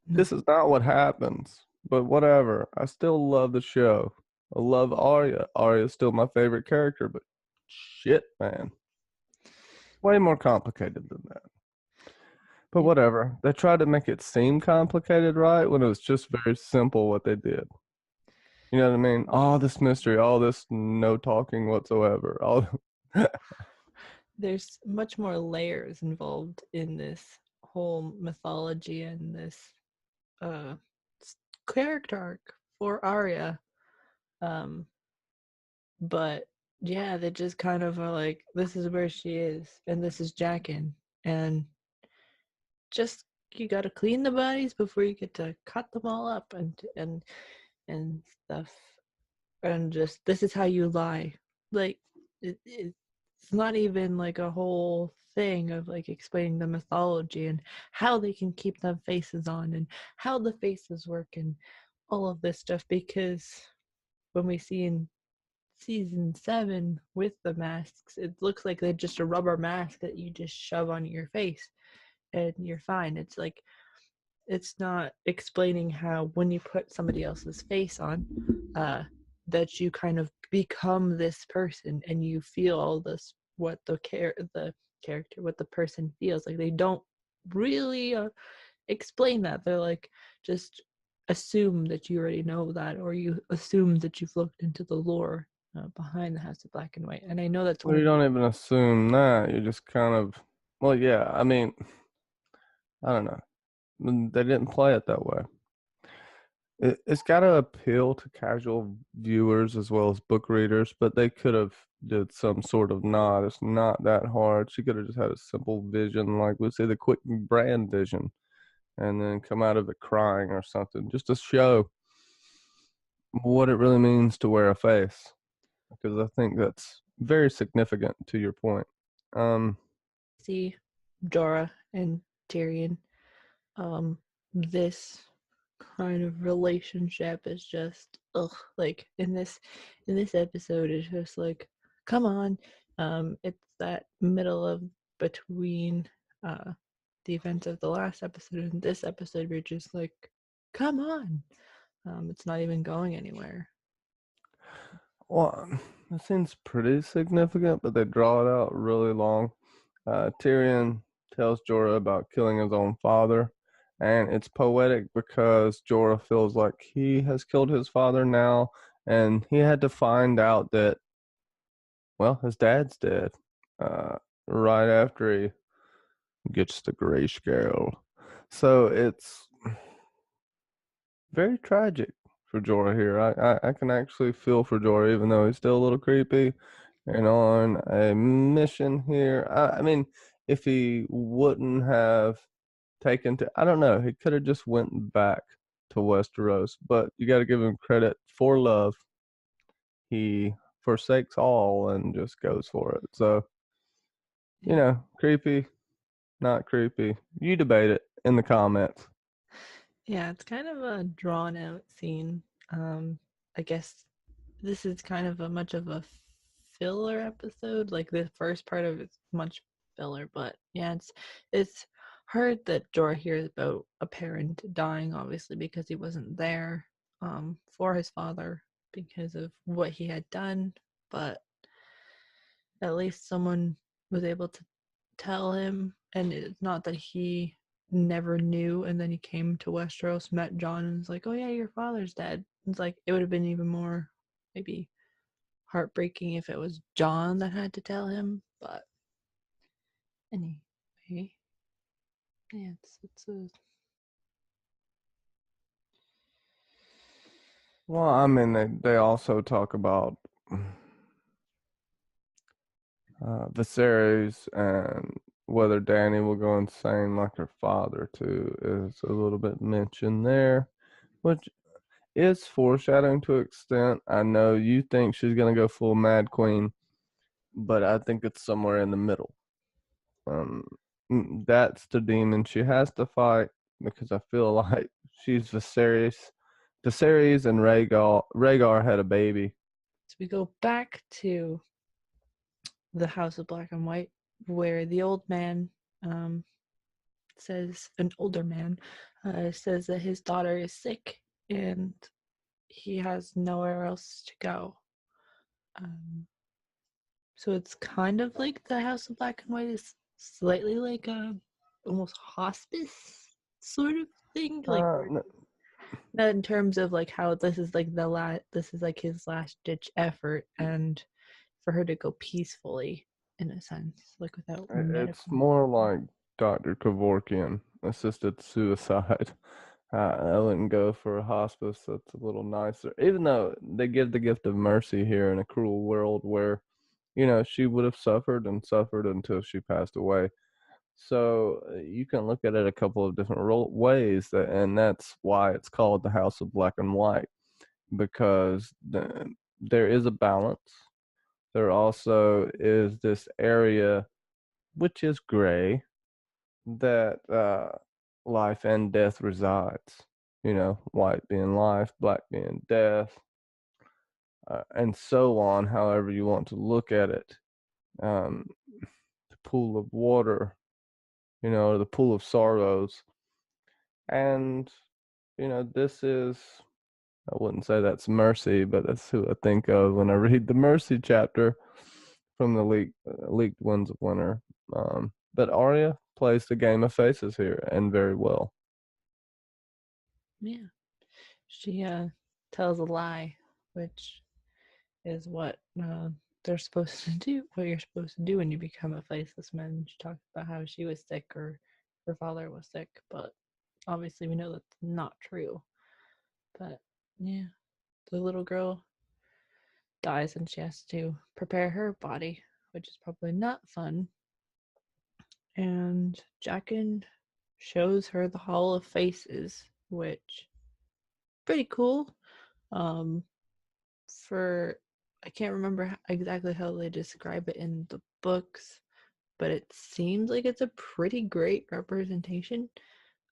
This is not what happens. But whatever. I still love the show. I love Arya. Arya is still my favorite character, but shit, man. Way more complicated than that. But whatever. They tried to make it seem complicated, right? When it was just very simple what they did. You know what I mean? All this mystery, all this no talking whatsoever. All there's much more layers involved in this whole mythology and this uh character arc for Arya. Um but yeah, they just kind of are like, this is where she is and this is Jaqen, and just you got to clean the bodies before you get to cut them all up and stuff, and just this is how you lie. Like it's not even like a whole thing of like explaining the mythology and how they can keep them faces on and how the faces work and all of this stuff, because when we see in season 7 with the masks, it looks like they're just a rubber mask that you just shove on your face and you're fine. It's like, it's not explaining how when you put somebody else's face on, that you kind of become this person and you feel all this, what the character, what the person feels like. They don't really explain that. They're like, just assume that you already know that, or you assume that you've looked into the lore behind the House of Black and White. And I know that's well, you don't even assume that. You just kind of, well, yeah, I mean, I don't know. They didn't play it that way. It's got to appeal to casual viewers as well as book readers, but they could have did some sort of nod. It's not that hard. She could have just had a simple vision, like we say the quick brand vision, and then come out of it crying or something, just to show what it really means to wear a face. Because I think that's very significant to your point. see Jorah and Tyrion. This kind of relationship is just like in this episode it's just like, come on. It's that middle of between the events of the last episode and this episode, we're just like, come on. It's not even going anywhere. Well, it seems pretty significant, but they draw it out really long. Tyrion tells Jorah about killing his own father, and it's poetic because Jorah feels like he has killed his father now, and he had to find out that, well, his dad's dead right after he gets the grayscale. So it's very tragic for Jorah here. I can actually feel for Jorah, even though he's still a little creepy and on a mission here. I mean, if he wouldn't have taken to, I don't know, he could have just went back to Westeros, but you got to give him credit for love. He forsakes all and just goes for it. So, you know, creepy, not creepy. You debate it in the comments. Yeah, it's kind of a drawn out scene. I guess this is kind of a much of a filler episode. Like the first part of it's much filler, but yeah, it's hard that Jorah hears about a parent dying, obviously, because he wasn't there for his father because of what he had done. But at least someone was able to tell him, and it's not that he never knew and then he came to Westeros, met Jon, and was like, oh yeah, your father's dead. It's like, it would have been even more maybe heartbreaking if it was Jon that had to tell him. But anyway, yeah, it's a Well, I mean, they also talk about Viserys and whether Danny will go insane like her father too is a little bit mentioned there, which is foreshadowing to an extent. I know you think she's gonna go full Mad Queen, but I think it's somewhere in the middle. Um, that's the demon she has to fight because I feel like she's Viserys. Viserys and Rhaegar had a baby. So we go back to the House of Black and White, where the old man says, an older man says that his daughter is sick and he has nowhere else to go. So it's kind of like the House of Black and White is slightly like a almost hospice sort of thing, like not in terms of like how this is like this is like his last ditch effort, and for her to go peacefully in a sense, like without It's medical. more like Dr. Kevorkian assisted suicide. I wouldn't go for a hospice. That's a little nicer, even though they give the gift of mercy here in a cruel world where, she would have suffered and suffered until she passed away. So you can look at it a couple of different ways, and that's why it's called the House of Black and White, because there is a balance. There also is this area which is gray that life and death resides. White being life, black being death, and so on. However you want to look at it, the pool of water, the pool of sorrows, and this is. I wouldn't say that's mercy, but that's who I think of when I read the mercy chapter from the leaked Winds of Winter. But Arya plays the game of faces here, and very well. Yeah, she tells a lie, which is what they're supposed to do. What you're supposed to do when you become a faceless man. She talked about how she was sick or her father was sick, but obviously we know that's not true. But yeah, the little girl dies and she has to prepare her body, which is probably not fun. And Jaqen shows her the Hall of Faces, which pretty cool. Um, for I can't remember exactly how they describe it in the books, but it seems like it's a pretty great representation.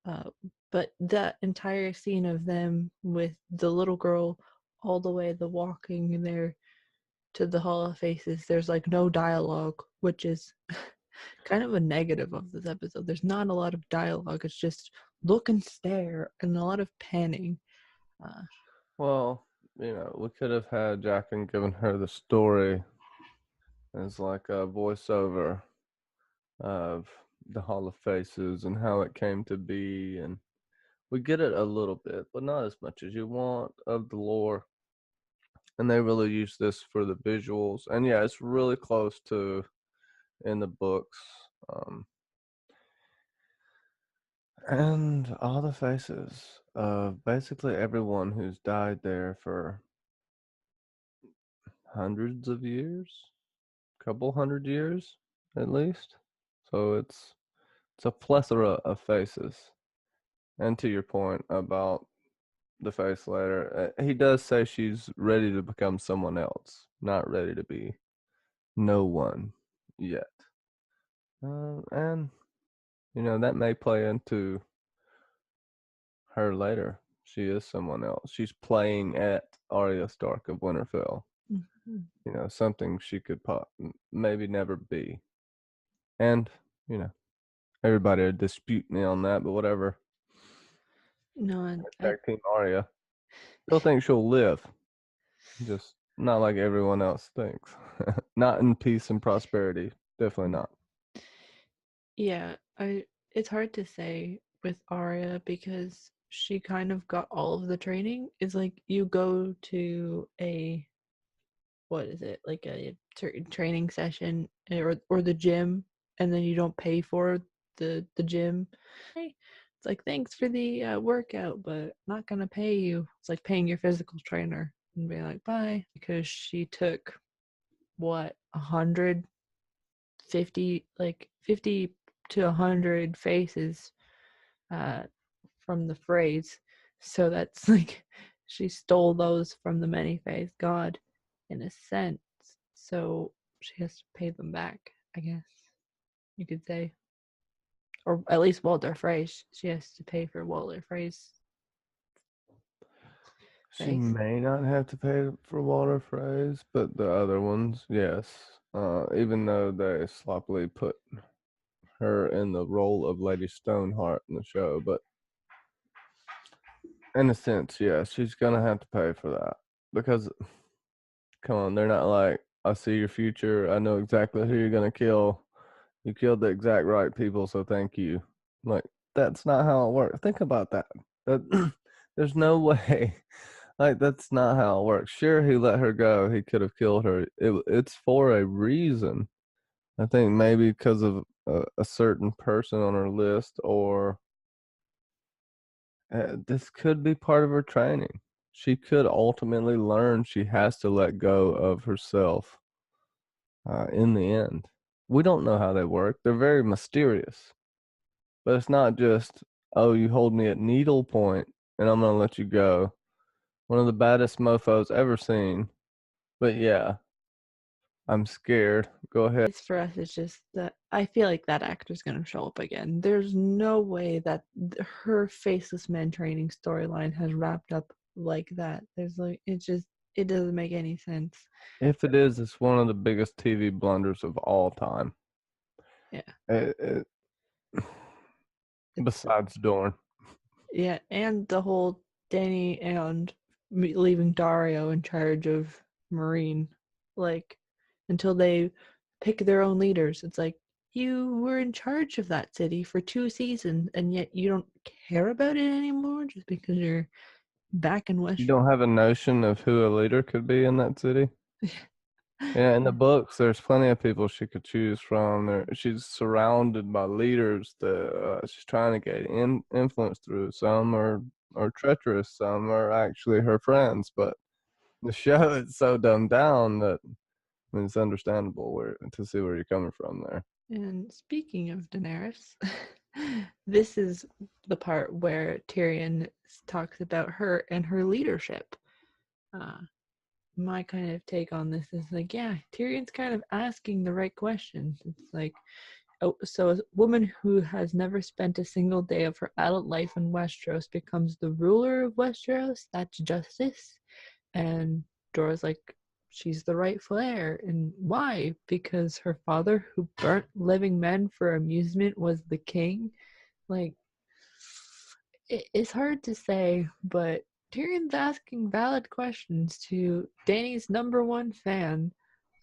Uh, but that entire scene of them with the little girl all the way the walking there to the Hall of Faces, there's like no dialogue, which is kind of a negative of this episode. There's not a lot of dialogue. It's just look and stare and a lot of panning. Well, we could have had Jaqen giving her the story as like a voiceover of the Hall of Faces and how it came to be, and we get it a little bit, but not as much as you want of the lore. And they really use this for the visuals, and yeah, it's really close to in the books. And all the faces of basically everyone who's died there for hundreds of years, couple hundred years at least. So it's a plethora of faces. And to your point about the face later, he does say she's ready to become someone else, not ready to be no one yet. And that may play into her later. She is someone else. She's playing at Arya Stark of Winterfell. Mm-hmm. Something she could maybe never be. And, everybody would dispute me on that, but whatever. No, and Tag Team Arya. Still think she'll live. Just not like everyone else thinks. Not in peace and prosperity. Definitely not. yeah, it's hard to say with Arya because she kind of got all of the training. It's like you go to a what is it, like a certain training session or the gym, and then you don't pay for the gym. It's like thanks for the workout, but not gonna pay you. It's like paying your physical trainer and be like bye, because she took what 150 like 50 to 100 faces from the phrase. So that's like she stole those from the many-faced god in a sense. So she has to pay them back, I guess you could say. Or at least Walter Frey. She has to pay for Walter Frey's She face. may not have to pay for Walter Frey's, but the other ones, yes. Even though they sloppily put her in the role of Lady Stoneheart in the show, but in a sense, yeah, she's gonna have to pay for that because, come on, they're not like, I see your future, I know exactly who you're gonna kill. You killed the exact right people, so thank you. Like, that's not how it works. Think about that. That there's no way. Like, that's not how it works. Sure, he let her go. He could have killed her. It's for a reason. I think maybe because of a certain person on her list, or this could be part of her training. She could ultimately learn she has to let go of herself in the end. We don't know how they work. They're very mysterious. But it's not just, oh, you hold me at needle point and I'm going to let you go. One of the baddest mofos ever seen. But yeah, I'm scared. Go ahead. It's for us, it's just that I feel like that actor's gonna show up again. There's no way that her Faceless Men training storyline has wrapped up like that. There's like, it doesn't make any sense. If it is, it's one of the biggest TV blunders of all time. Yeah. Besides Dorn. Yeah, and the whole Danny and leaving Dario in charge of Marine, like, until they pick their own leaders. It's like, you were in charge of that city for 2 seasons, and yet you don't care about it anymore just because you're back in West. You don't have a notion of who a leader could be in that city? Yeah, in the books, there's plenty of people she could choose from. She's surrounded by leaders that she's trying to get influence through. Some are treacherous, some are actually her friends. But the show is so dumbed down that it's understandable to see where you're coming from there. And speaking of Daenerys, this is the part where Tyrion talks about her and her leadership. My kind of take on this is like, yeah, Tyrion's kind of asking the right questions. It's like, oh, so a woman who has never spent a single day of her adult life in Westeros becomes the ruler of Westeros? That's justice? And Jorah's like, she's the rightful heir. And why? Because her father, who burnt living men for amusement, was the king? Like, it's hard to say, but Tyrion's asking valid questions to Dany's #1 fan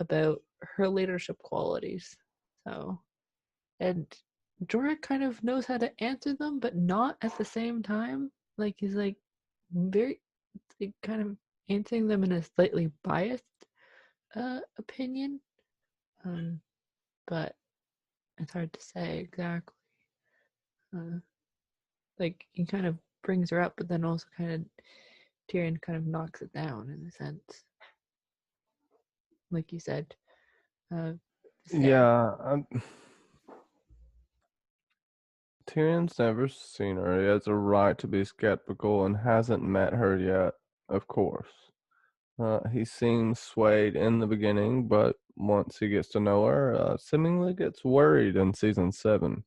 about her leadership qualities. So, and Jorah kind of knows how to answer them, but not at the same time. Like, he's like very like, kind of answering them in a slightly biased opinion. But it's hard to say exactly. Like, he kind of brings her up, but then also kind of Tyrion kind of knocks it down in a sense. Like you said. Yeah. Tyrion's never seen her. He has a right to be skeptical and hasn't met her yet, of course. He seems swayed in the beginning, but once he gets to know her, seemingly gets worried in season 7.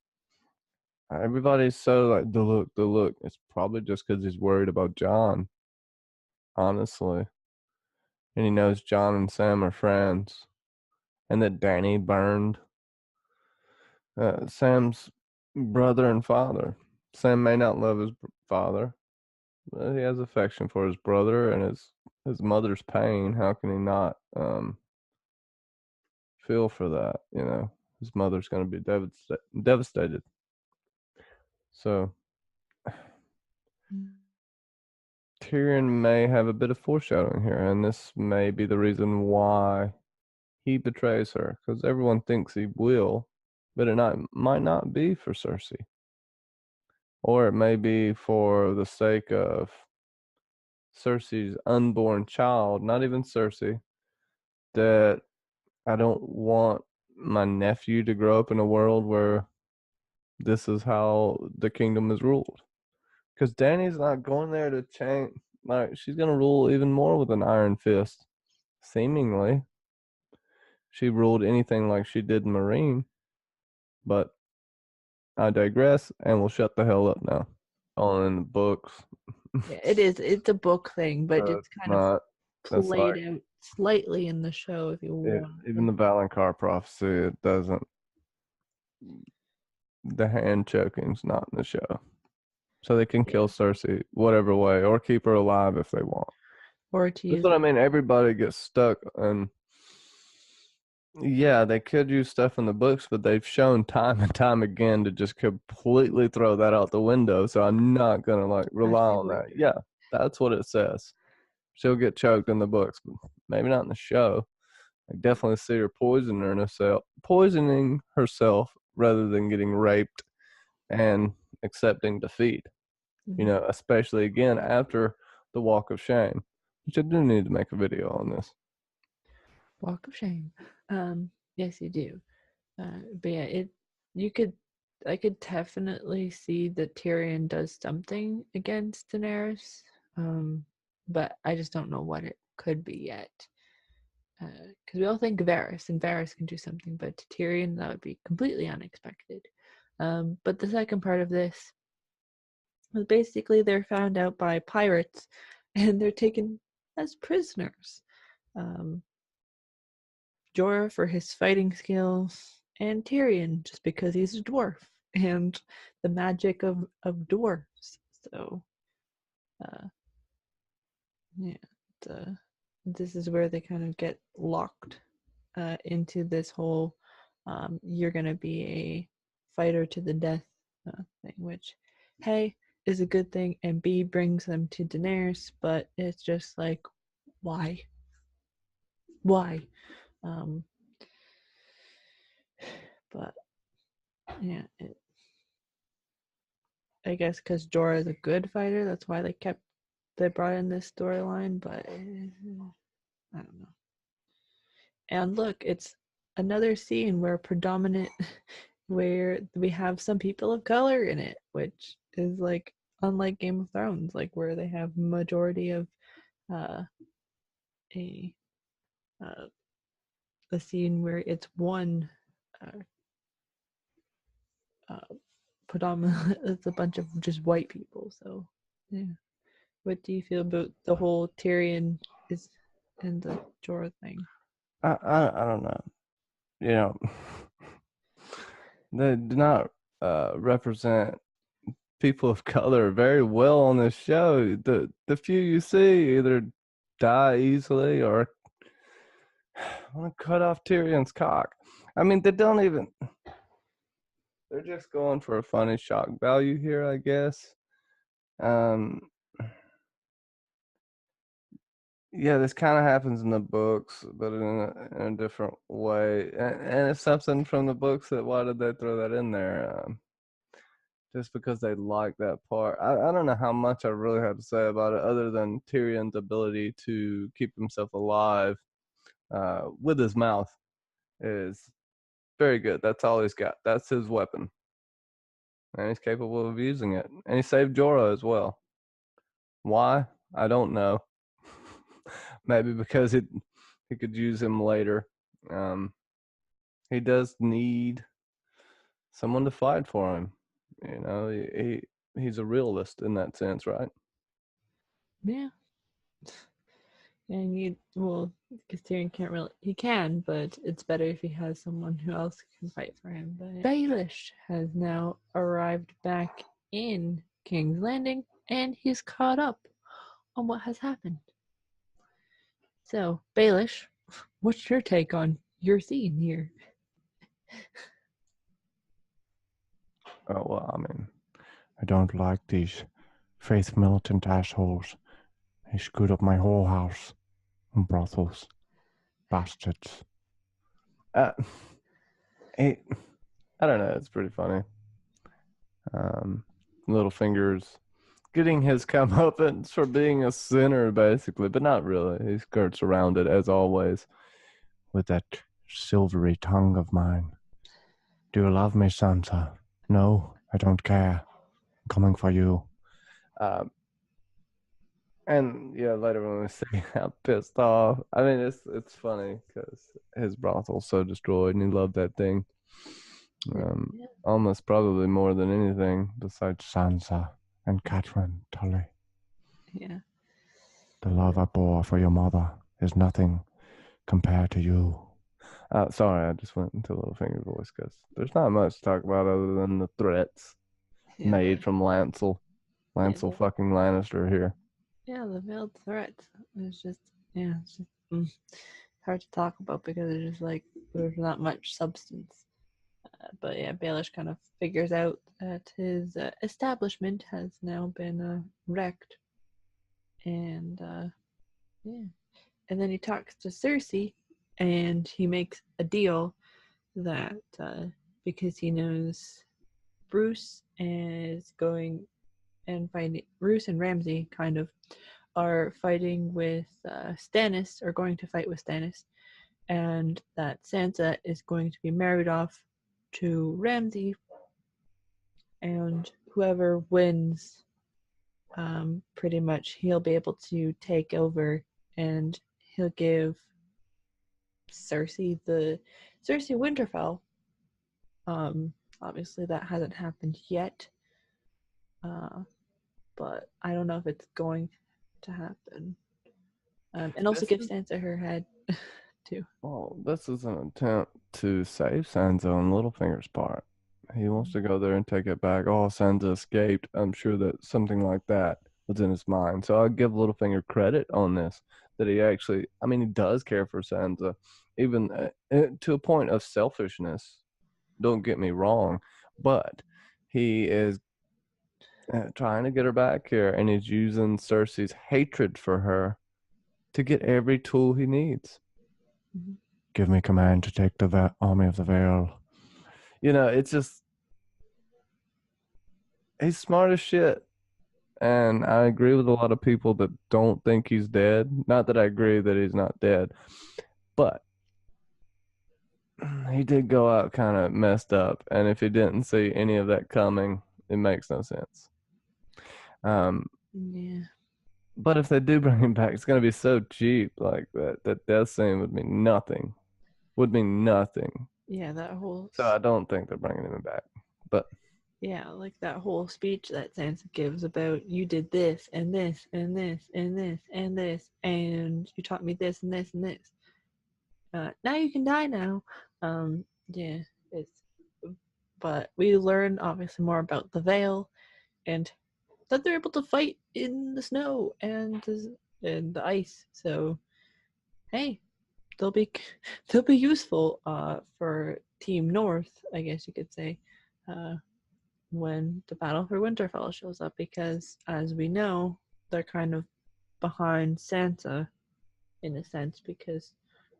Everybody's so like, the look. It's probably just because he's worried about Jon, honestly. And he knows Jon and Sam are friends. And that Danny burned Sam's brother and father. Sam may not love his father, but he has affection for his brother and his mother's pain. How can he not feel for that? You know, his mother's going to be devastated. So Tyrion may have a bit of foreshadowing here, and this may be the reason why he betrays her, because everyone thinks he will, but might not be for Cersei. Or it may be for the sake of Cersei's unborn child, not even Cersei, that I don't want my nephew to grow up in a world where this is how the kingdom is ruled. Because Dany's not going there to change. Like, she's going to rule even more with an iron fist. Seemingly. She ruled anything like she did in Marine. But I digress, and we'll shut the hell up now. All in the books. Yeah, it is. It's a book thing, but it's kind of played out slightly in the show if you want. Even the Valonqar prophecy, it doesn't. The hand choking's not in the show. So they can kill Cersei whatever way, or keep her alive if they want. Or to use. That's what I mean. Everybody gets stuck, and yeah, they could use stuff in the books, but they've shown time and time again to just completely throw that out the window. So I'm not gonna rely on that. Yeah, that's what it says. She'll get choked in the books, but maybe not in the show. I definitely see her poisoning herself rather than getting raped and accepting defeat. You know, especially again after the Walk of Shame, which I do need to make a video on this. Walk of Shame. Yes, you do. But yeah, I could definitely see that Tyrion does something against Daenerys. But I just don't know what it could be yet. Because we all think Varys, and Varys can do something, but to Tyrion, that would be completely unexpected. But the second part of this was basically they're found out by pirates, and they're taken as prisoners. Jorah for his fighting skills, and Tyrion just because he's a dwarf, and the magic of dwarves. So, this is where they kind of get locked into this whole you're going to be a fighter to the death thing, which, hey, is a good thing, and B, brings them to Daenerys, but it's just like, why? But yeah, I guess because Jorah is a good fighter, that's why they brought in this storyline, but I don't know. And look, it's another scene where we have some people of color in it, which is like unlike Game of Thrones, like where they have majority of a scene where it's one predominant, it's a bunch of just white people. So yeah, what do you feel about the whole Tyrion is and the Jorah thing? I don't know. You know, they do not represent people of color very well on this show. The few you see either die easily or want to cut off Tyrion's cock. I mean, they don't even. They're just going for a funny shock value here, I guess. Yeah, this kind of happens in the books, but in a different way. And it's something from the books that why did they throw that in there? Just because they like that part. I don't know how much I really have to say about it other than Tyrion's ability to keep himself alive with his mouth is very good. That's all he's got. That's his weapon. And he's capable of using it. And he saved Jorah as well. Why? I don't know. Maybe because he could use him later. He does need someone to fight for him. You know, he's a realist in that sense, right? Yeah. And because Tyrion he can, but it's better if he has someone who else can fight for him. But Baelish has now arrived back in King's Landing, and he's caught up on what has happened. So, Baelish, what's your take on your scene here? Oh, well, I mean, I don't like these faith militant assholes. They screwed up my whole house. And brothels. Bastards. I don't know, it's pretty funny. Littlefinger's getting his comeuppance for being a sinner, basically, but not really. He skirts around it, as always. With that silvery tongue of mine. Do you love me, Sansa? No, I don't care. I'm coming for you. And yeah, later when we see how pissed off, I mean, it's funny because his brothel's so destroyed, and he loved that thing. Yeah. Almost probably more than anything besides Sansa and Catherine Tully. Yeah. The love I bore for your mother is nothing compared to you. Sorry, I just went into Littlefinger voice because there's not much to talk about other than the threats made from Lancel. Lancel fucking Lannister here. Yeah, the veiled threats. It's just, it's just hard to talk about because it's just like there's not much substance. But yeah, Baelish kind of figures out that his establishment has now been wrecked, and and then he talks to Cersei, and he makes a deal that because he knows Bruce is going and fighting, Bruce and Ramsay kind of are fighting with Stannis, or going to fight with Stannis, and that Sansa is going to be married off to Ramsay, and whoever wins, pretty much he'll be able to take over, and he'll give Cersei Winterfell. Obviously that hasn't happened yet, but I don't know if it's going to happen. And also give Sansa her head too. Well, this is an attempt to save Sansa on Littlefinger's part. He wants to go there and take it back. Oh, Sansa escaped. I'm sure that something like that was in his mind. So I give Littlefinger credit on this, that he actually, I mean, he does care for Sansa, even to a point of selfishness. Don't get me wrong, but he is trying to get her back here, and he's using Cersei's hatred for her to get every tool he needs. Mm-hmm. Give me command to take the army of the Vale. You know, it's just, he's smart as shit. And I agree with a lot of people that don't think he's dead. Not that I agree that he's not dead, but he did go out kind of messed up. And if he didn't see any of that coming, it makes no sense. Yeah. But if they do bring him back, it's going to be so cheap. Like that death scene would mean nothing. Yeah, that whole. So I don't think they're bringing him back. But yeah, like that whole speech that Sansa gives about you did this and this and this and this and this, and you taught me this and this and this. Now you can die now. Yeah, but we learn obviously more about the Vale, and that they're able to fight in the snow and the ice. So, hey, they'll be useful for Team North, I guess you could say, when the battle for Winterfell shows up, because as we know, they're kind of behind Sansa in a sense, because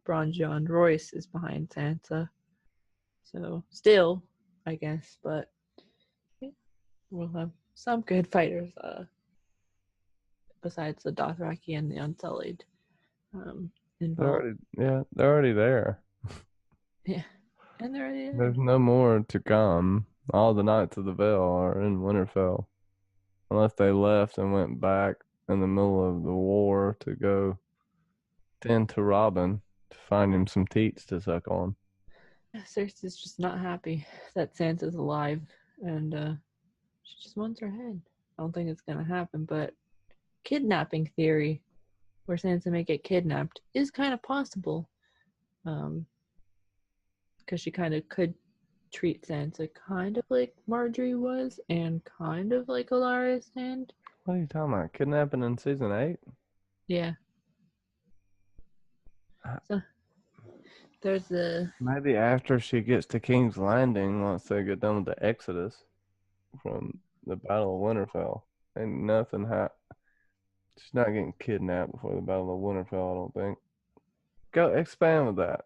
Bronn John Royce is behind Sansa. So still, I guess, but yeah, we'll have some good fighters besides the Dothraki and the Unsullied involved. They're already there. Yeah, and they're already there. There's no more to come. All the Knights of the Vale are in Winterfell, unless they left and went back in the middle of the war to go tend to Robin to find him some teats to suck on. Cersei's just not happy that Sansa's alive, and she just wants her head. I don't think it's gonna happen, but kidnapping theory, where Sansa may get kidnapped, is kind of possible. Because she kind of could treat Sansa kind of like Marjorie was, and kind of like Alaria's hand. What are you talking about? Kidnapping in season 8? Yeah. So there's maybe after she gets to King's Landing, once they get done with the Exodus from the Battle of Winterfell, ain't nothing she's not getting kidnapped before the Battle of Winterfell, I don't think. Go expand with that.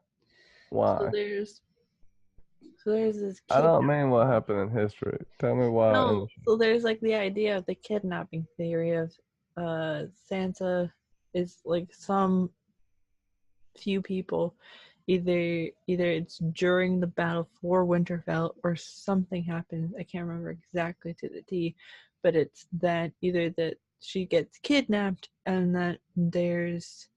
Why? So there's this I don't mean what happened in history. Tell me why. No, so there's like the idea of the kidnapping theory of Sansa is like some few people either it's during the battle for Winterfell or something happens. I can't remember exactly to the T, but it's that either that she gets kidnapped and that there's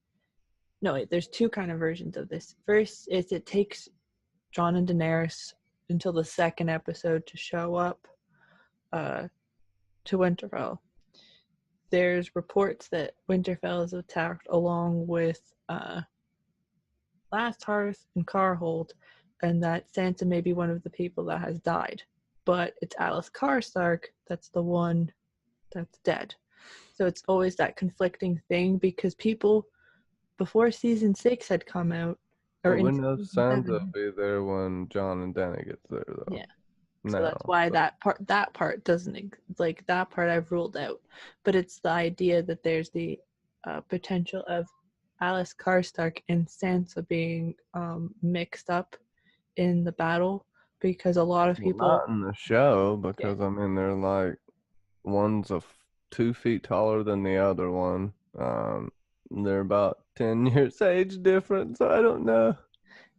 two kind of versions of this. First is it takes Jon and Daenerys until the second episode to show up to Winterfell. There's reports that Winterfell is attacked along with Last Hearth and Carhold, and that Sansa may be one of the people that has died. But it's Alice Karstark that's the one that's dead. So it's always that conflicting thing because people before season 6 had come out, or But we into know season Sansa 7, will be there when Jon and Dany gets there, though. yeah. No, So that's why that part doesn't, like, that part I've ruled out. But it's the idea that there's the potential of Alice Karstark and Sansa being mixed up in the battle because a lot of people. Well, not in the show because I mean they're like one's 2 feet taller than the other one. They're about 10 years age difference. So I don't know.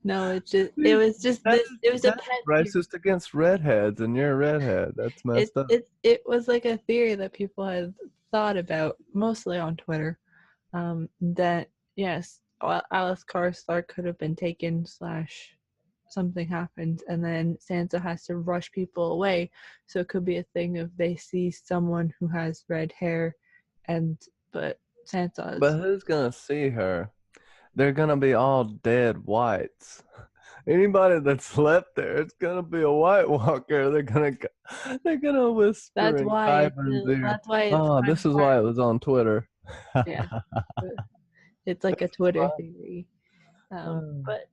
No, it was a pet racist against redheads, and you're a redhead. That's messed up. It was like a theory that people had thought about, mostly on Twitter, that yes, Alice Karstark could have been taken / something happened, and then Sansa has to rush people away. So it could be a thing of they see someone who has red hair, but Sansa. But who's gonna see her? They're gonna be all dead whites. Anybody that's left there, it's gonna be a White Walker. They're gonna whisper. That's why. That's why. Oh, this is why it was on Twitter. Yeah, it's like a Twitter theory. But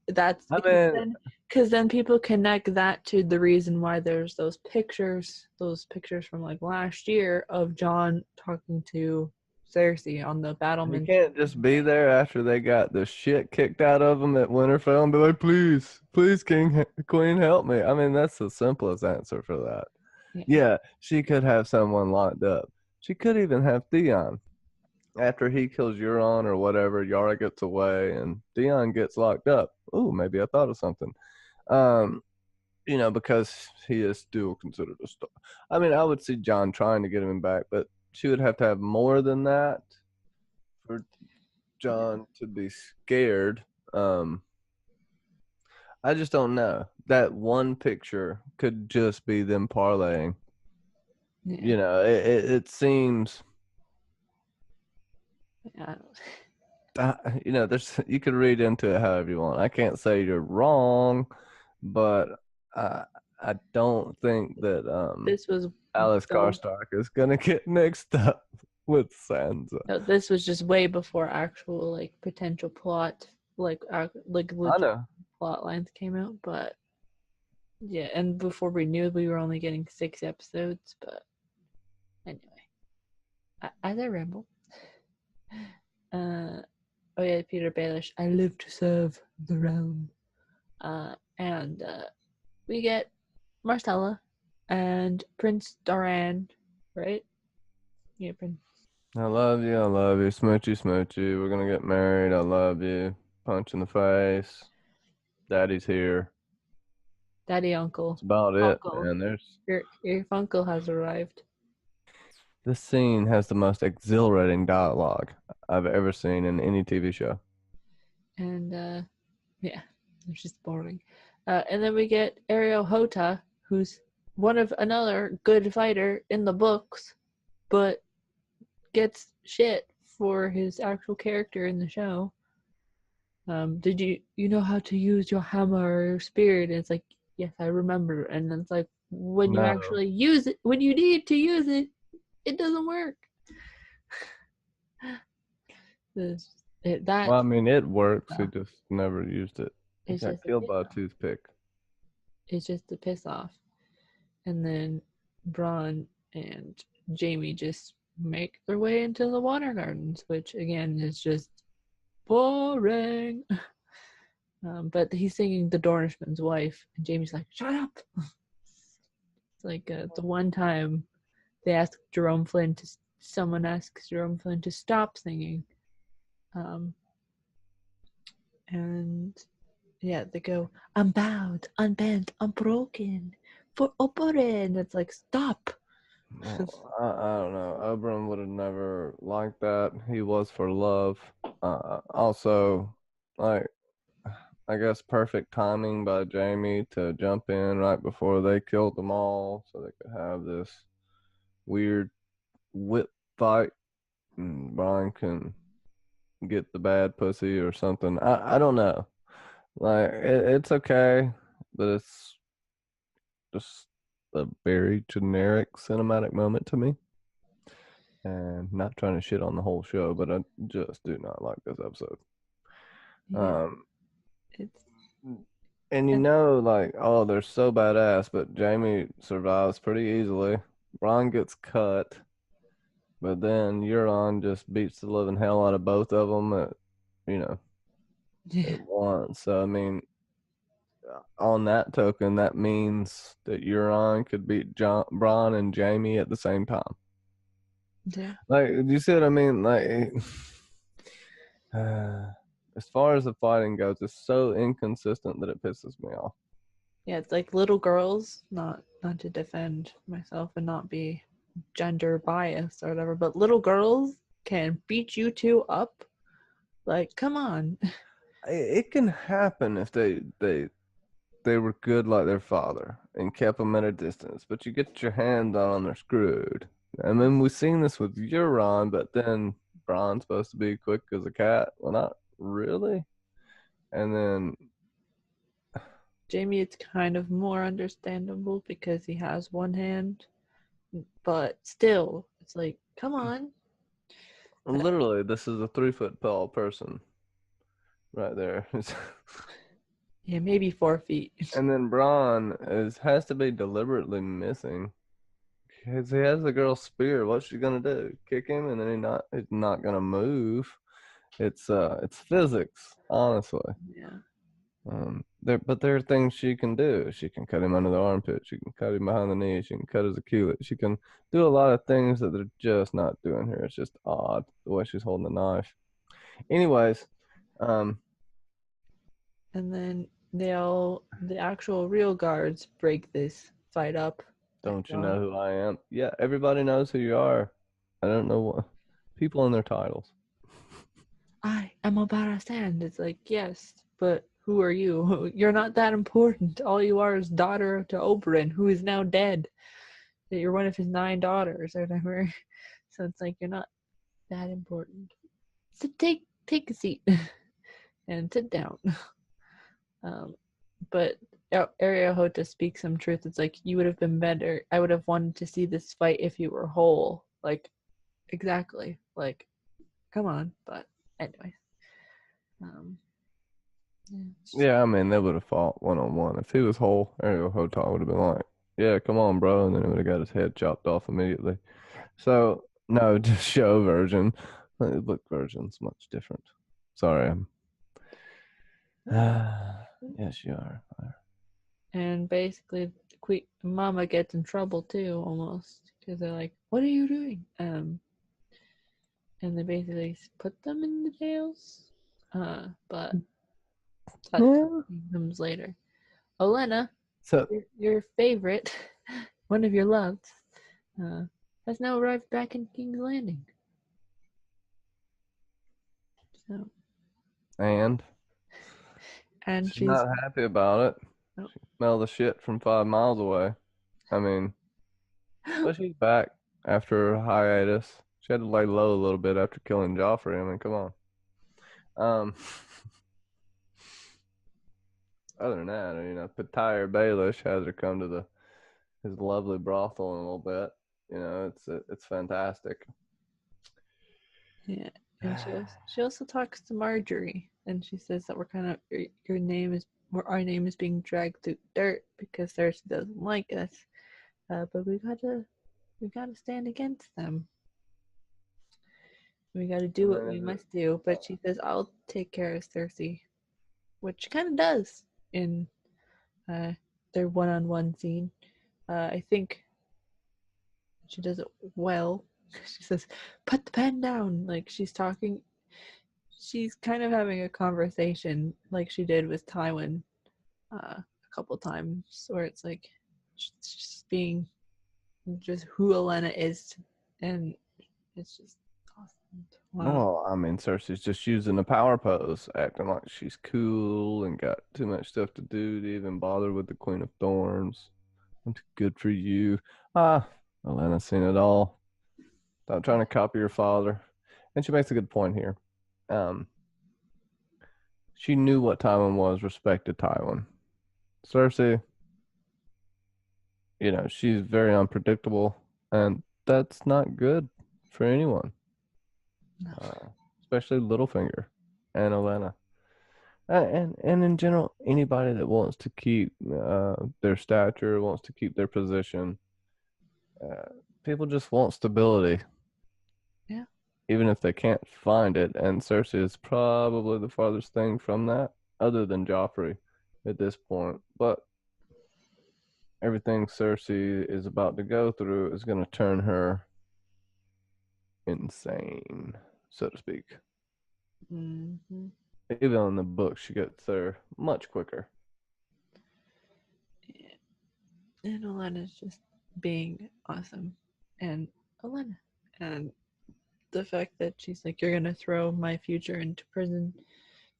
that's because then people connect that to the reason why there's those pictures from like last year of Jon talking to Cersei on the battlement. You can't just be there after they got the shit kicked out of them at Winterfell and be like, please, Queen, help me. I mean, that's the simplest answer for that. Yeah, she could have someone locked up. She could even have Theon. After he kills Euron or whatever, Yara gets away and Theon gets locked up. Ooh, maybe I thought of something. Because he is still considered a star. I mean, I would see Jon trying to get him back, but she would have to have more than that for Jon to be scared. I just don't know. That one picture could just be them parlaying. Yeah. It seems... there's you could read into it however you want. I can't say you're wrong, but I don't think that this was Alice Karstark is gonna get mixed up with Sansa. No, this was just way before actual like potential plot, like legit plot lines came out. But yeah, and before we knew, we were only getting 6 episodes. But anyway, as I ramble. Peter Baelish, I live to serve the realm. And we get Marcella and Prince Doran, right? Yeah, Prince. I love you, smoochy, smoochy. We're gonna get married. I love you. Punch in the face. Daddy's here. Daddy uncle. That's about uncle. It, man. Your uncle has arrived. This scene has the most exhilarating dialogue I've ever seen in any TV show. And, it's just boring. And then we get Ariel Hota, who's another good fighter in the books, but gets shit for his actual character in the show. Did you know how to use your hammer or your spear? And it's like, yes, I remember. And then it's like, when you actually use it, when you need to use it, it doesn't work. Well, I mean, it works. He just never used it. He got killed by a toothpick. It's just a piss off. And then Bronn and Jaime just make their way into the water gardens, which again is just boring. But he's singing The Dornishman's Wife, and Jaime's like, shut up. It's like the one time someone asks Jerome Flynn to stop singing. And Yeah, they go, Unbowed, Unbent, Unbroken, for Operin. It's like, stop. Well, I don't know. Oberon would have never liked that. He was for love. Also, like, I guess perfect timing by Jamie to jump in right before they killed them all so they could have this weird whip fight and Brian can get the bad pussy or something. I don't know. Like, it's okay, but it's just a very generic cinematic moment to me. And not trying to shit on the whole show, but I just do not like this episode. Yeah, it's And you know, like, oh, they're so badass, but Jamie survives pretty easily. Ron gets cut, but then Euron just beats the living hell out of both of them you know, yeah, at once. So, I mean, on that token, that means that Euron could beat Bron and Jamie at the same time. yeah. Like, do you see what I mean? Like, as far as the fighting goes, it's so inconsistent that it pisses me off. Yeah, it's like little girls, not to defend myself and not be gender biased or whatever, but little girls can beat you two up. Like, come on. It can happen if they were good like their father and kept them at a distance, but you get your hands on them, they're screwed. I mean, we've seen this with Euron, but then Bron's supposed to be quick as a cat. Well, not really. And then Jamie, it's kind of more understandable because he has one hand, but still, it's like, come on. literally, this is a 3 foot tall person right there. Yeah, maybe 4 feet. And then Bron has to be deliberately missing because he has the girl's spear. What's she gonna do? Kick him, and then he's not gonna move. It's physics, honestly. Yeah. But there are things she can do. She can cut him under the armpit. She can cut him behind the knee. She can cut his Achilles. She can do a lot of things that they're just not doing here. It's just odd the way she's holding the knife. Anyways, And then the actual real guards break this fight up. don't you know who I am? Yeah, everybody knows who you are. I don't know what people in their titles. I am a Barasan. It's like, yes, but who are you? You're not that important. All you are is daughter to Oberyn, who is now dead. That you're one of his 9 daughters or whatever. So it's like you're not that important. So take a seat and sit down. But Ariahota speaks some truth. It's like, you would have been better. I would have wanted to see this fight if you were whole. Like, exactly. Like, come on. But anyway. Yeah, I mean, they would have fought 1-on-1. If he was whole, Ariel Hotar would have been like, yeah, come on, bro. And then he would have got his head chopped off immediately. So, no, just show version. The book version's much different. Sorry. Yes, you are. And basically, Mama gets in trouble too, almost, because they're like, "What are you doing?" And they basically put them in the jails. But that comes later. Olenna, So, your favorite, one of your loves, has now arrived back in King's Landing. So, and she's not happy about it. Nope. She smelled the shit from 5 miles away. I mean, but she's back after a hiatus. She had to lay low a little bit after killing Joffrey. I mean, come on. Other than that, Pattaya Baelish has her come to his lovely brothel in a little bit. It's fantastic. Yeah, and she also talks to Marjorie, and she says that our name is being dragged through dirt because Cersei doesn't like us, but we gotta stand against them. We gotta do what we must do. But she says, "I'll take care of Cersei," which she kind of does in their one-on-one scene. I think she does it well. She says, "Put the pen down." Like, she's talking she's kind of having a conversation like she did with Tywin a couple times, where it's like she's being just who Elena is, and it's just awesome. Wow. I mean, Cersei's just using the power pose, acting like she's cool and got too much stuff to do to even bother with the Queen of Thorns. I'm too good for you. Elena's seen it all. Stop trying to copy your father. And she makes a good point here. She knew what Tywin was, respected Tywin. Cersei, she's very unpredictable, and that's not good for anyone, especially Littlefinger and Olenna. And in general, anybody that wants to keep their stature, wants to keep their position, people just want stability. Yeah. Even if they can't find it, and Cersei is probably the farthest thing from that, other than Joffrey at this point. But everything Cersei is about to go through is going to turn her insane, so to speak. Mm-hmm. Even in the book, she gets there much quicker. Yeah. And Olenna's just being awesome. And Olenna. And the fact that she's like, you're going to throw my future into prison.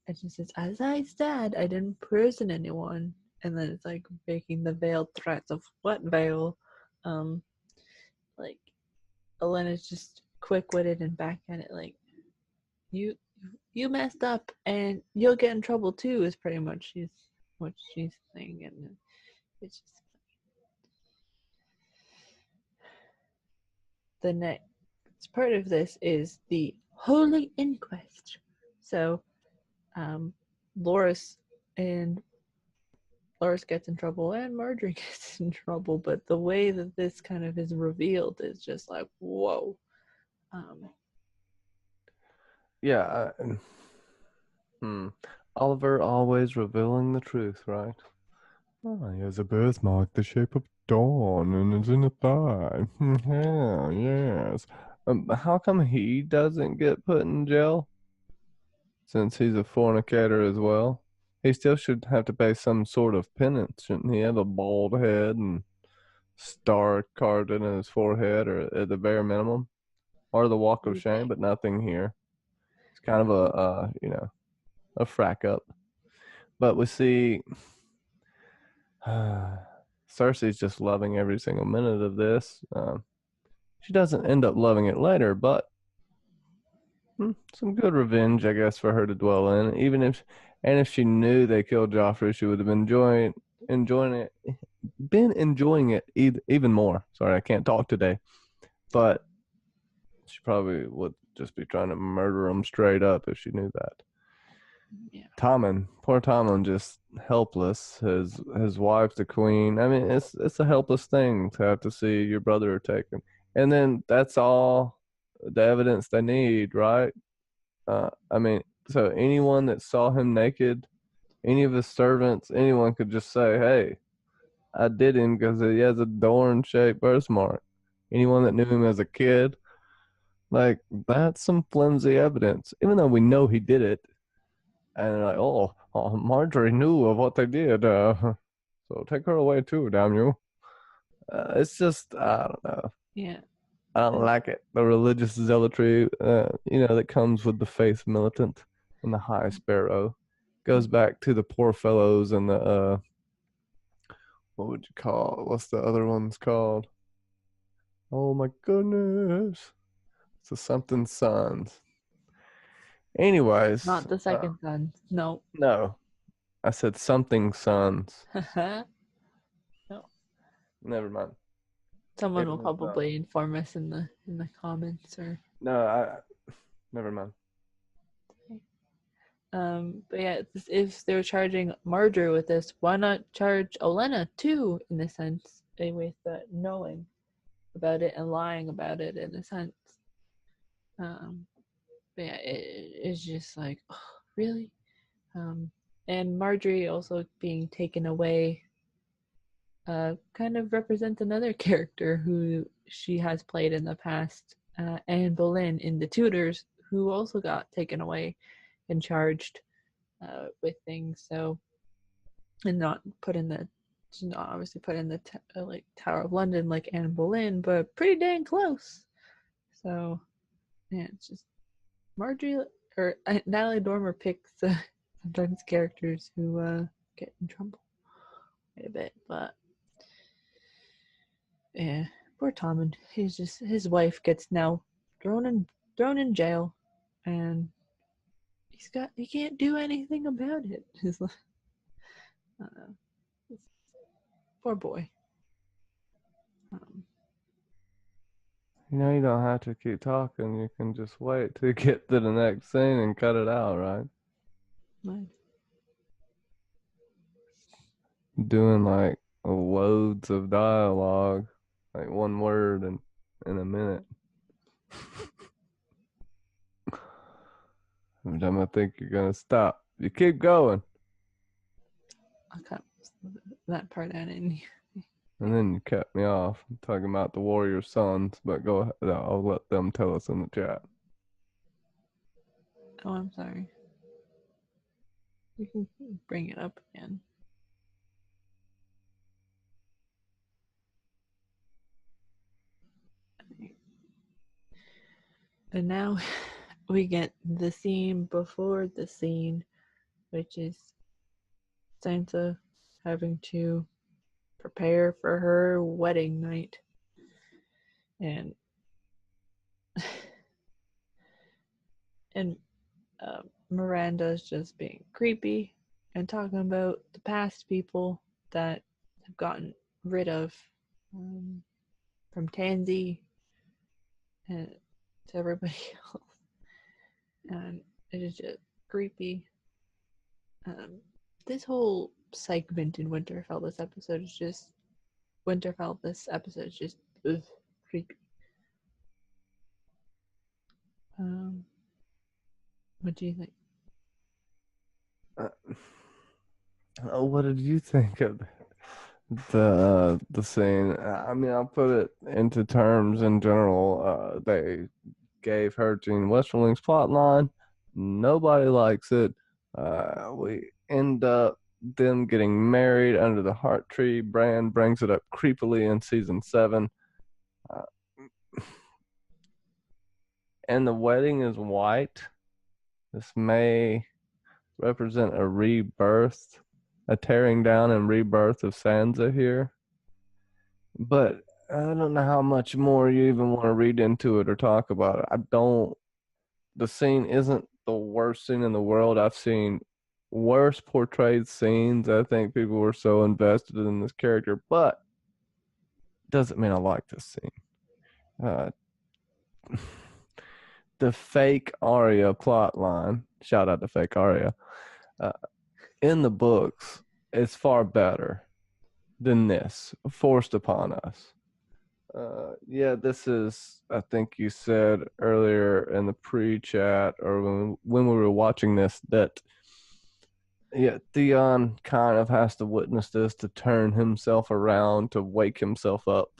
And she says, as I said, I didn't prison anyone. And then it's like making the veiled threats of what veil? Like, Olenna's just quick-witted and back at it like, you messed up and you'll get in trouble too, is pretty much what she's saying. And it's just the next part of this is the Holy Inquest. So Loras gets in trouble and Marjorie gets in trouble, but the way that this kind of is revealed is just like, whoa. Oliver always revealing the truth, right? Oh, he has a birthmark the shape of dawn and it's in the thigh. Yeah, yes. How come he doesn't get put in jail? Since he's a fornicator as well. He still should have to pay some sort of penance, shouldn't he? Have a bald head and star carved in his forehead, or at the bare minimum, or the walk of shame, but nothing here. It's kind of a frack up. But we see Cersei's just loving every single minute of this. She doesn't end up loving it later, but some good revenge, I guess, for her to dwell in. If she knew they killed Joffrey, she would have been enjoying it even more. Sorry, I can't talk today, but she probably would just be trying to murder him straight up if she knew that. Yeah. Poor Tommen, just helpless. His wife's the queen. I mean, it's a helpless thing to have to see your brother taken, and then that's all the evidence they need, right? I mean, so anyone that saw him naked, any of his servants, anyone could just say, "Hey, I did him because he has a dorn-shaped birthmark." Anyone that knew him as a kid, like, that's some flimsy evidence, even though we know he did it. And like, oh, Marjorie knew of what they did, so take her away too, damn you. It's just, I don't know. Yeah. I don't like it. The religious zealotry, that comes with the faith militant and the High Sparrow. Goes back to the poor fellows and the, what would you call it? What's the other ones called? Oh my goodness. It's the something sons. Anyways. Not the second son. No. No. I said something sons. No. Never mind. Someone will probably inform us in the comments or. No, never mind. But yeah, if they're charging Marjorie with this, why not charge Olenna too? In a sense, with knowing about it and lying about it. In a sense, but yeah, it's just like, oh, really. And Marjorie also being taken away. Kind of represents another character who she has played in the past, Anne Boleyn in The Tudors, who also got taken away and charged with things. So, and not obviously put in the like Tower of London like Anne Boleyn, but pretty dang close. So, yeah, it's just Marjorie or Natalie Dormer picks sometimes characters who get in trouble quite a bit, but yeah, poor Tommen. He's just his wife gets now thrown in jail, and he can't do anything about it. Uh, poor boy. You know, you don't have to keep talking. You can just wait to get to the next scene and cut it out, right? Nice. Doing like loads of dialogue, like one word in a minute. Every time I think you're gonna stop, you keep going. I cut that part out in. And then you cut me off. I'm talking about the warrior sons, but go ahead. I'll let them tell us in the chat. Oh, I'm sorry. You can bring it up again. And now we get the scene before the scene, which is Sansa having to prepare for her wedding night. And Miranda's just being creepy and talking about the past people that have gotten rid of from Tansy and to everybody else. And it is just creepy. This whole segment in Winterfell, this episode is just creepy. What do you think? What did you think of the scene? I mean, I'll put it into terms in general. They gave her Gene Westerling's plotline. Nobody likes it. We end up them getting married under the heart tree. Bran brings it up creepily in season 7. And the wedding is white. This may represent a rebirth, a tearing down and rebirth of Sansa here. But I don't know how much more you even want to read into it or talk about it. The scene isn't the worst scene in the world. I've seen worse portrayed scenes. I think people were so invested in this character, but doesn't mean I like this scene. The fake Arya plotline, shout out to fake Arya, in the books is far better than this, forced upon us. Yeah, this is, I think you said earlier in the pre-chat or when we were watching this that, yeah, Theon kind of has to witness this to turn himself around, to wake himself up,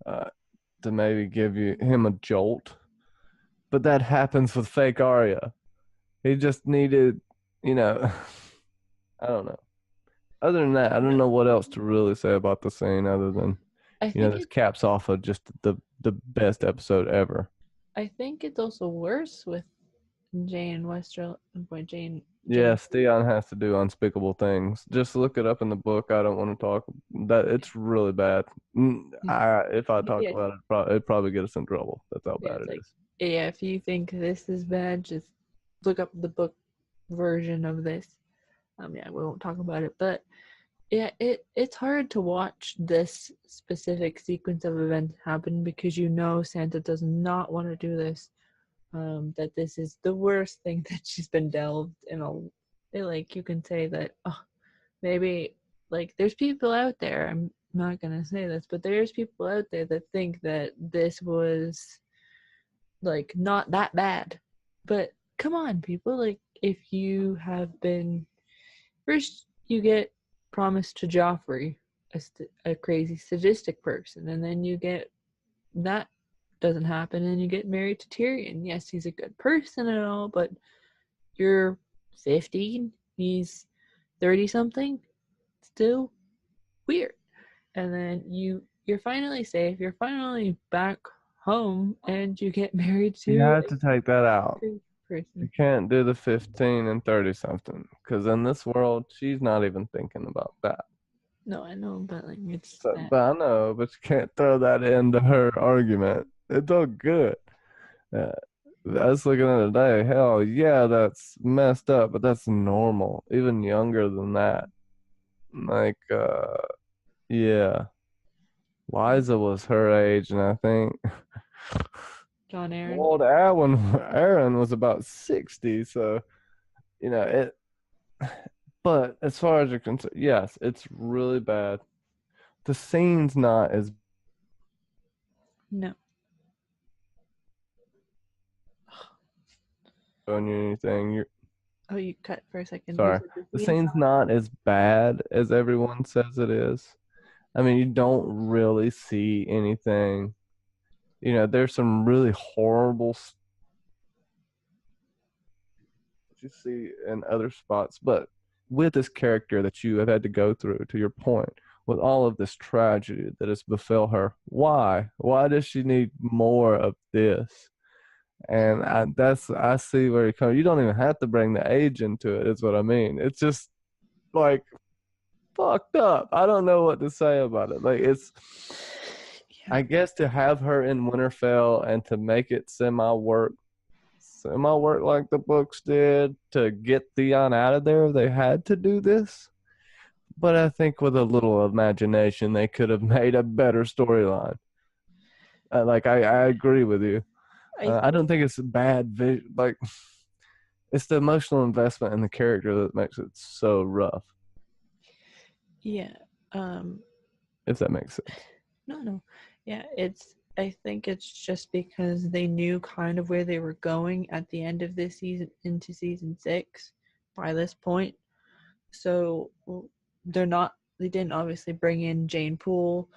to maybe give him a jolt. But that happens with fake Arya. He just needed, I don't know. Other than that, I don't know what else to really say about the scene other than, this caps off of just the best episode ever. I think it's also worse with Jane Westerling. Yes, Theon has to do unspeakable things. Just look it up in the book. I don't want to talk. That it's really bad. If I talk about it, it'd probably get us in trouble. That's how bad it is. Yeah, if you think this is bad, just look up the book version of this. Yeah, we won't talk about it, but yeah, it's hard to watch this specific sequence of events happen because Sansa does not want to do this. That this is the worst thing that she's been delved in. Like you can say that, maybe like there's people out there. I'm not gonna say this, but there's people out there that think that this was like not that bad. But come on, people, like if you have been first you get promised to Joffrey, a crazy sadistic person, and then you get that doesn't happen and you get married to Tyrion. Yes, he's a good person and all, but you're 15, he's 30 something, still weird. And then you're finally safe, you're finally back home, and you get married You to have to take that out. a You person. can't do the 15 and 30 something, because in this world, she's not even thinking about that. No, I know, but like it's So, that. but I know, but you can't throw that into her argument. It's all good. Uh, I was looking at it today. Hell, yeah, that's messed up, but that's normal. Even younger than that. Like, yeah. Liza was her age, and I think John Aaron. old Aaron was about 60. So, it. But as far as you're concerned, yes, it's really bad. The scene's not as No. on you anything. You're Oh, you cut for a second. You sorry. said The scene's scene's not as bad as everyone says it is. I mean, you don't really see anything. There's some really horrible you see in other spots, but with this character that you have had to go through, to your point, with all of this tragedy that has befell her, why? Why does she need more of this? And I see where you come. You don't even have to bring the age into it. Is what I mean. It's just like fucked up. I don't know what to say about it. Like yeah. I guess to have her in Winterfell and to make it semi-work like the books did to get Theon out of there, they had to do this. But I think with a little imagination, they could have made a better storyline. I agree with you. I don't think it's a bad like it's the emotional investment in the character that makes it so rough. Yeah. If that makes sense. No. Yeah, I think it's just because they knew kind of where they were going at the end of this season into season 6 by this point. So they didn't obviously bring in Jane Poole,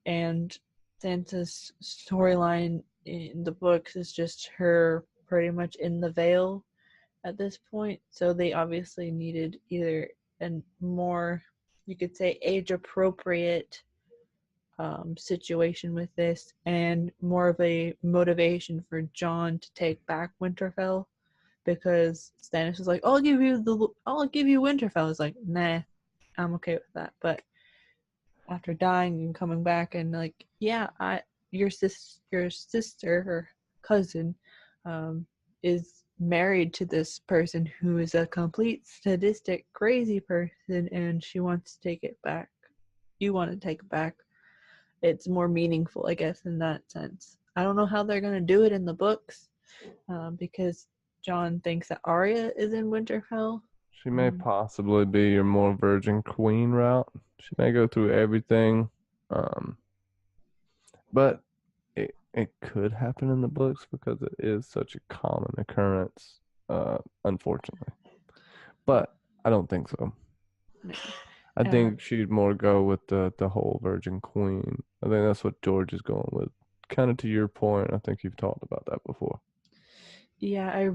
and Sansa's storyline in the books is just her pretty much in the veil at this point. So they obviously needed either a more, you could say, age appropriate situation with this, and more of a motivation for Jon to take back Winterfell, because Stannis was like, I'll give you Winterfell. It's like, nah, I'm okay with that. But after dying and coming back and like, yeah, your sister or cousin is married to this person who is a complete sadistic crazy person, and she wants to take it back. You want to take it back. It's more meaningful, I guess, in that sense. I don't know how they're going to do it in the books, because Jon thinks that Arya is in Winterfell. She may possibly be your more virgin queen route. She may go through everything. But it could happen in the books because it is such a common occurrence, unfortunately. But I don't think so. I think she'd more go with the whole virgin queen. I think that's what George is going with. Kind of to your point, I think you've talked about that before. Yeah,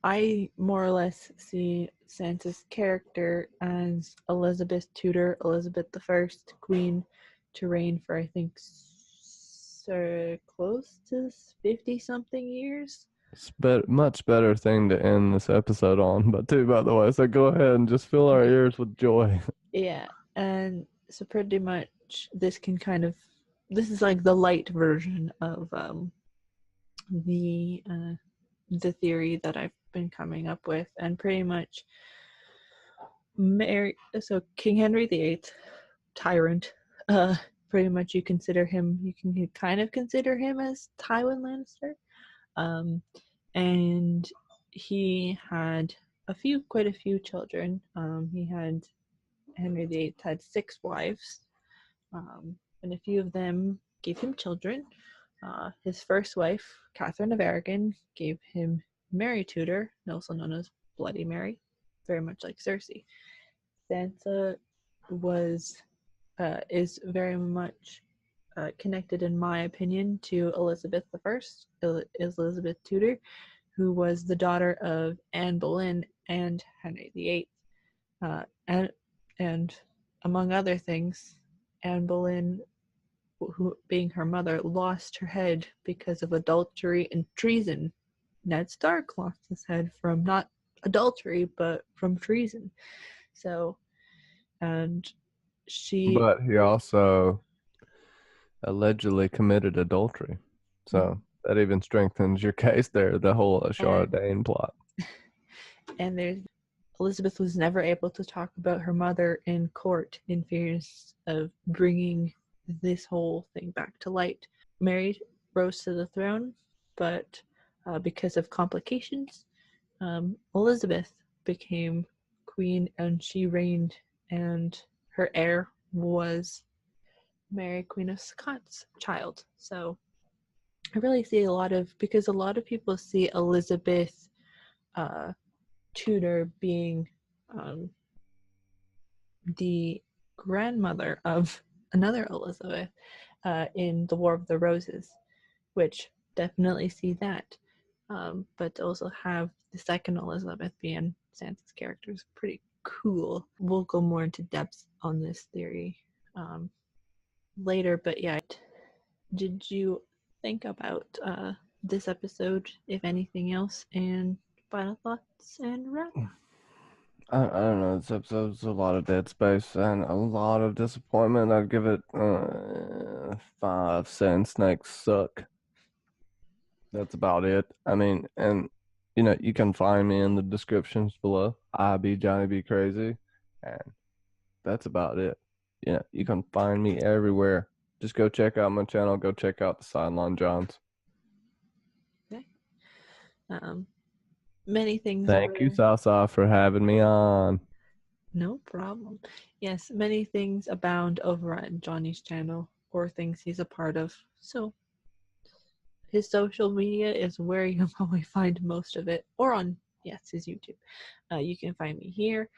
I more or less see Sansa's character as Elizabeth Tudor, Elizabeth I, queen, to reign for, I think, so close to 50-something years. It's much better thing to end this episode on, but too, by the way. So go ahead and just fill our ears with joy. Yeah, and so pretty much this is like the light version of the theory that I've been coming up with, and pretty much so King Henry VIII, tyrant, pretty much you can kind of consider him as Tywin Lannister, and he had quite a few children. Henry VIII had 6 wives, and a few of them gave him children. His first wife, Catherine of Aragon, gave him Mary Tudor, also known as Bloody Mary, very much like Cersei. Sansa is very much connected, in my opinion, to Elizabeth I, Elizabeth Tudor, who was the daughter of Anne Boleyn and Henry VIII. And among other things, Anne Boleyn, who being her mother, lost her head because of adultery and treason. Ned Stark lost his head from not adultery, but from treason. So, and she... But he also allegedly committed adultery. So that even strengthens your case there, the whole Ashara Dane plot. And Elizabeth was never able to talk about her mother in court in fears of bringing this whole thing back to light. Mary rose to the throne, but because of complications, Elizabeth became queen, and she reigned, and her heir was Mary, Queen of Scots' child. So I really see because a lot of people see Elizabeth Tudor being the grandmother of another Elizabeth in the War of the Roses, which definitely see that. But to also have the second Elizabeth being Sansa's character is pretty cool. We'll go more into depth on this theory later, but yeah. Did you think about this episode, if anything else, and final thoughts and wrap? I don't know. This episode's a lot of dead space and a lot of disappointment. I'd give it 5 sand snakes suck. That's about it. I mean, and you can find me in the descriptions below. I be Johnny be crazy, and that's about it. You can find me everywhere. Just go check out my channel. Go check out the Cylon Johns. Okay. Many things. Thank you, Sasa, for having me on. No problem. Yes, many things abound over at Johnny's channel, or things he's a part of. So his social media is where you'll probably find most of it, or on his YouTube. You can find me here,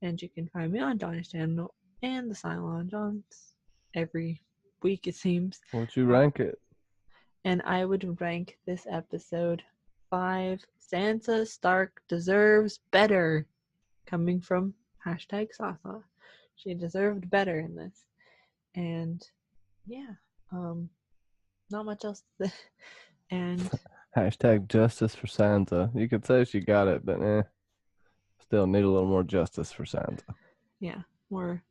and you can find me on Johnny's channel and the Cylon Johns every week, it seems. Would you rank it? And I would rank this episode 5. Sansa Stark deserves better. Coming from #Sasa. She deserved better in this. And yeah, not much else to say. And #justice for Sansa. You could say she got it, but still need a little more justice for Sansa. Yeah, more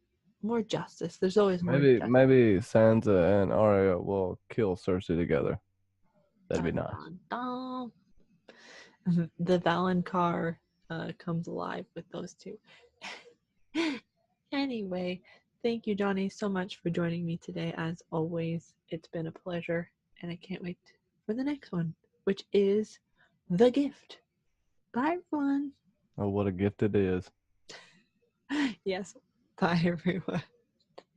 justice. There's always more Maybe justice. maybe Sansa and Arya will kill Cersei together. That'd be nice. Dun, dun. The Valonqar comes alive with those two. Anyway, thank you, Johnny, so much for joining me today. As always, it's been a pleasure, and I can't wait for the next one, which is The Gift. Bye, everyone. Oh, what a gift it is. Yes, bye, everyone.